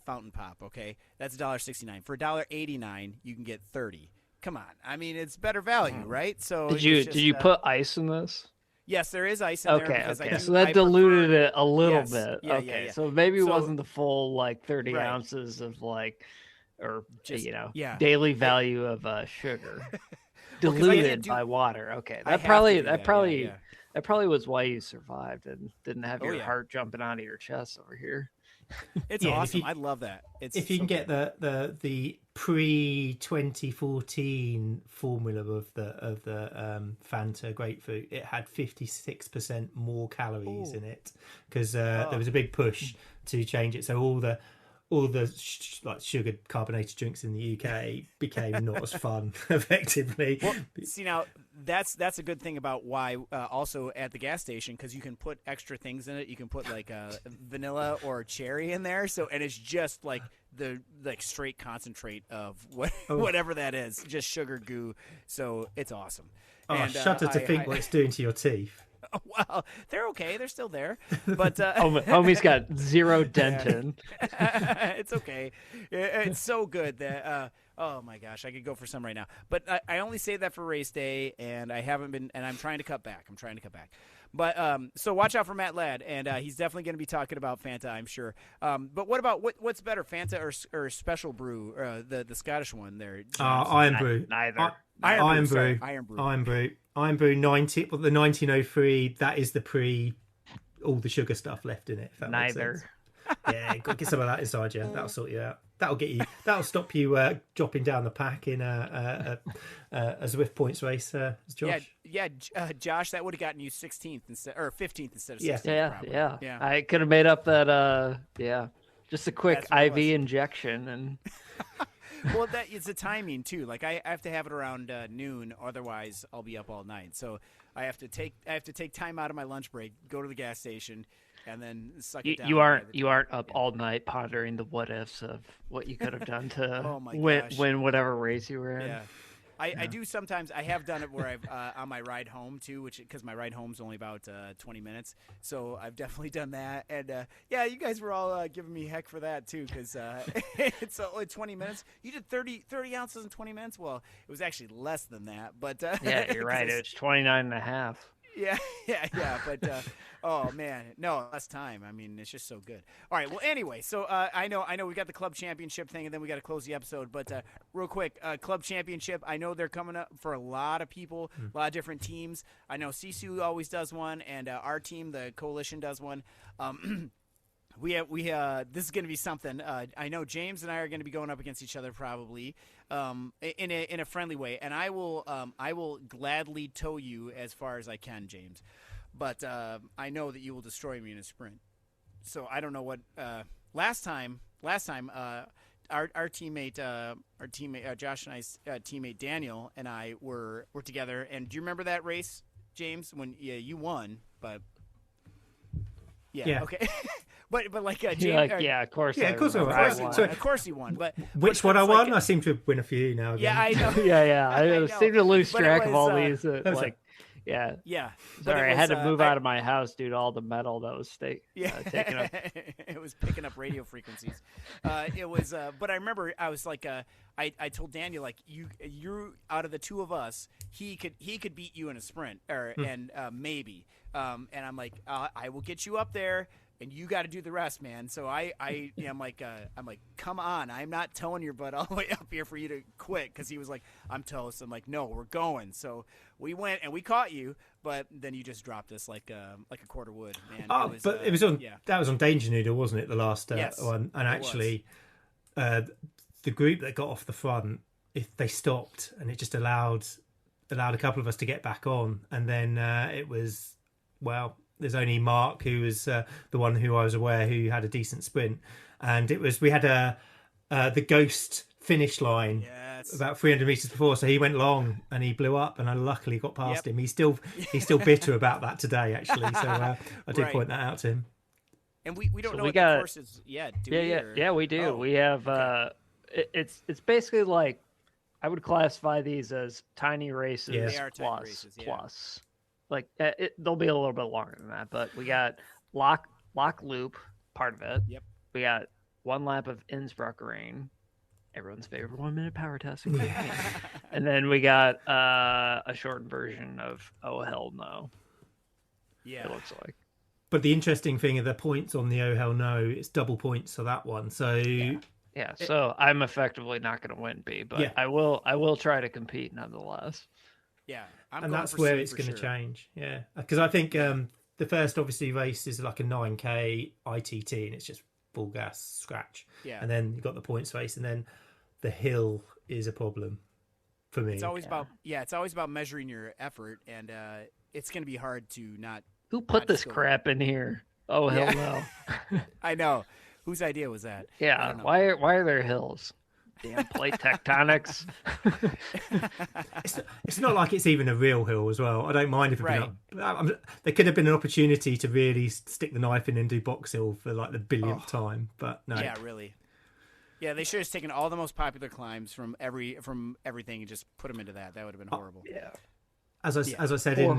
fountain pop. Okay, that's $1.69. For $1.89, you can get 30. Come on, I mean it's better value, right? So did you put ice in this? Yes, there is ice in there. Okay. So that diluted it a little bit. Yeah, okay. yeah. So maybe it wasn't the full like 30 ounces of like, or daily value of sugar diluted by water. Okay, that probably was why you survived and didn't have your heart jumping out of your chest over here. It's awesome. I love that. If you can get the pre-2014 formula of the Fanta grapefruit, it had 56% more calories in it because there was a big push to change it. So all the like sugared carbonated drinks in the UK became not as fun effectively. Well, see now that's a good thing about why also at the gas station, because you can put extra things in it. You can put like vanilla or cherry in there, and it's just like the straight concentrate of whatever that is, just sugar goo. So it's awesome. And, shudder to think what it's doing to your teeth. Well, they're okay. They're still there. But homie's got zero dentin. It's okay. It's so good that oh my gosh, I could go for some right now. But I only say that for race day, and I haven't been. And I'm trying to cut back. But so watch out for Matt Ladd, and he's definitely going to be talking about Fanta, I'm sure. But what about what's better, Fanta or Special Brew, the Scottish one there? Iron Brew. Neither. Iron Brew. 90. Well, the 1903. That is the all the sugar stuff left in it. If that makes sense. Yeah, get some of that inside you. That'll sort you out. That'll stop you dropping down the pack in a Zwift points race, Josh. Josh, that would have gotten you 16th or 15th instead of 16th. Yeah. I could have made up that. Just a quick IV injection and. Well, that it's the timing too. Like I have to have it around noon, otherwise I'll be up all night. So I have to take time out of my lunch break, go to the gas station, and then suck it down. You aren't up all night pondering the what ifs of what you could have done to win whatever race you were in. Yeah. I do sometimes. I have done it where I've on my ride home too, because my ride home's only about 20 minutes. So I've definitely done that. And you guys were all giving me heck for that too, because it's only 20 minutes. You did 30 ounces in 20 minutes. Well, it was actually less than that, but yeah, you're right. It's 29 and a half. Yeah, but oh man, no, less time. I mean, it's just so good. All right, well, anyway, so I know we got the club championship thing, and then we got to close the episode. But real quick, club championship. I know they're coming up for a lot of people, a lot of different teams. I know Sisu always does one, and our team, the Coalition, does one. We this is going to be something. I know James and I are going to be going up against each other probably in a friendly way, and I will gladly tow you as far as I can, James. But I know that you will destroy me in a sprint. So I don't know what last time our teammate Josh and I's teammate Daniel and I were together. And do you remember that race, James? When you won, but yeah. Okay. But like James, of course. Yeah, of course I won. Of course you won. But which one I won? I seem to win a few now. Again. Yeah, I know. I seem to lose track of all these. Yeah. Sorry, I had to move out of my house due to all the metal that was taken up. It was picking up radio frequencies. It was, but I remember I was like, I told Daniel like you out of the two of us, he could beat you in a sprint and maybe. And I'm like, I will get you up there. and you got to do the rest, man. So I'm like, come on, I'm not towing your butt all the way up here for you to quit, because he was like, I'm toast. I'm like, no, we're going. So we went and we caught you, but then you just dropped us like a quarter wood, man. It was on that was on Danger Noodle, wasn't it? The last yes, one, and actually, the group that got off the front, if they stopped, and it just allowed a couple of us to get back on, and then it was there's only Mark who was the one who I was aware who had a decent sprint, and we had the ghost finish line about 300 meters before, so he went long and he blew up, and I luckily got past him. He's still bitter about that today, actually. So I did point that out to him. And we don't know what the course is yet. Yeah, we do. We have it's basically like, I would classify these as tiny races, They are tiny races, plus. Like they'll be a little bit longer than that, but we got lock loop part of it. Yep. We got 1 lap of Innsbruck Ring, everyone's favorite 1-minute power test. And then we got a shortened version of Oh Hell No. Yeah, it looks like. But the interesting thing are the points on the Oh Hell No. It's double points for that one. So so I'm effectively not going to win B, but I will try to compete nonetheless. Yeah, and that's where it's going to change. Yeah, because I think the first obviously race is like a 9K ITT, and it's just full gas scratch. Yeah, and then you've got the points race, and then the hill is a problem for me. It's always about measuring your effort, and it's going to be hard to not. Who put this crap in here? Oh hell no! I know. Whose idea was that? Yeah. Why are there hills? Damn plate tectonics. It's not like it's even a real hill as well. I don't mind if it there could have been an opportunity to really stick the knife in and do box hill for like the billionth time, but no. Yeah, really. Yeah, they should have taken all the most popular climbs from everything and just put them into that. That would have been horrible. Yeah. As I said in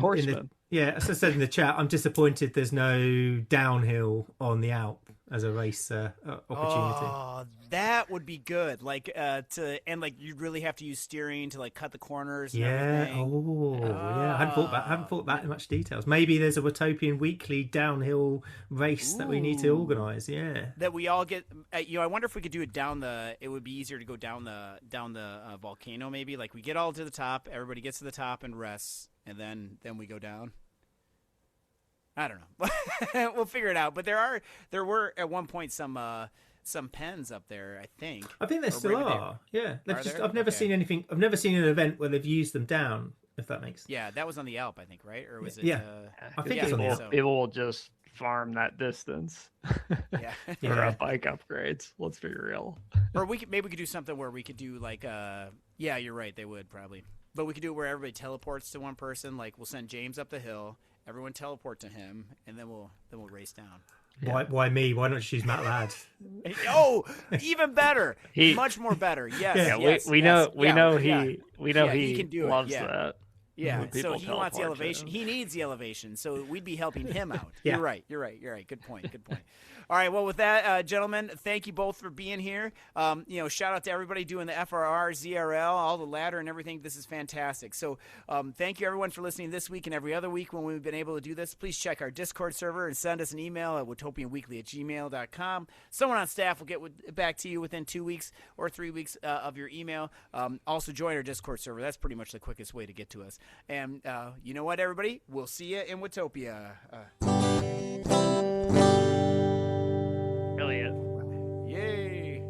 the chat, I'm disappointed there's no downhill on the Alp as a race opportunity. Oh, that would be good. Like you'd really have to use steering to like cut the corners. And everything. I haven't thought that in much details. Maybe there's a Watopian Weekly downhill race that we need to organise. Yeah, that we all get. I wonder if we could do it down the. It would be easier to go down the volcano. Maybe like we get all to the top. Everybody gets to the top and rests, and then we go down. I don't know. We'll figure it out. But there were at one point some pens up there. I think there still are. Yeah, I've never seen anything. I've never seen an event where they've used them down. If that makes sense. Yeah, that was on the Alp, I think, right? Or was it? Yeah, I think it's on the Alp. People will just farm that distance. For bike upgrades. Let's be real. Or we could do something where we could do like you're right. They would probably, but we could do it where everybody teleports to one person. Like we'll send James up the hill. Everyone teleport to him, and then we'll race down. Why me? Why not choose Matt Ladd? Oh, even better. Much more better. Yes. We know he can do loves it. that. Yeah, so he wants the elevation. He needs the elevation, so we'd be helping him out. You're right. Good point. All right, well, with that, gentlemen, thank you both for being here. Shout out to everybody doing the FRR, ZRL, all the ladder and everything. This is fantastic. So thank you, everyone, for listening this week and every other week when we've been able to do this. Please check our Discord server and send us an email at WatopianWeekly@gmail.com. Someone on staff will get back to you within 2 weeks or 3 weeks of your email. Also, join our Discord server. That's pretty much the quickest way to get to us. And you know what, everybody? We'll see you in Watopia. Brilliant. Yay.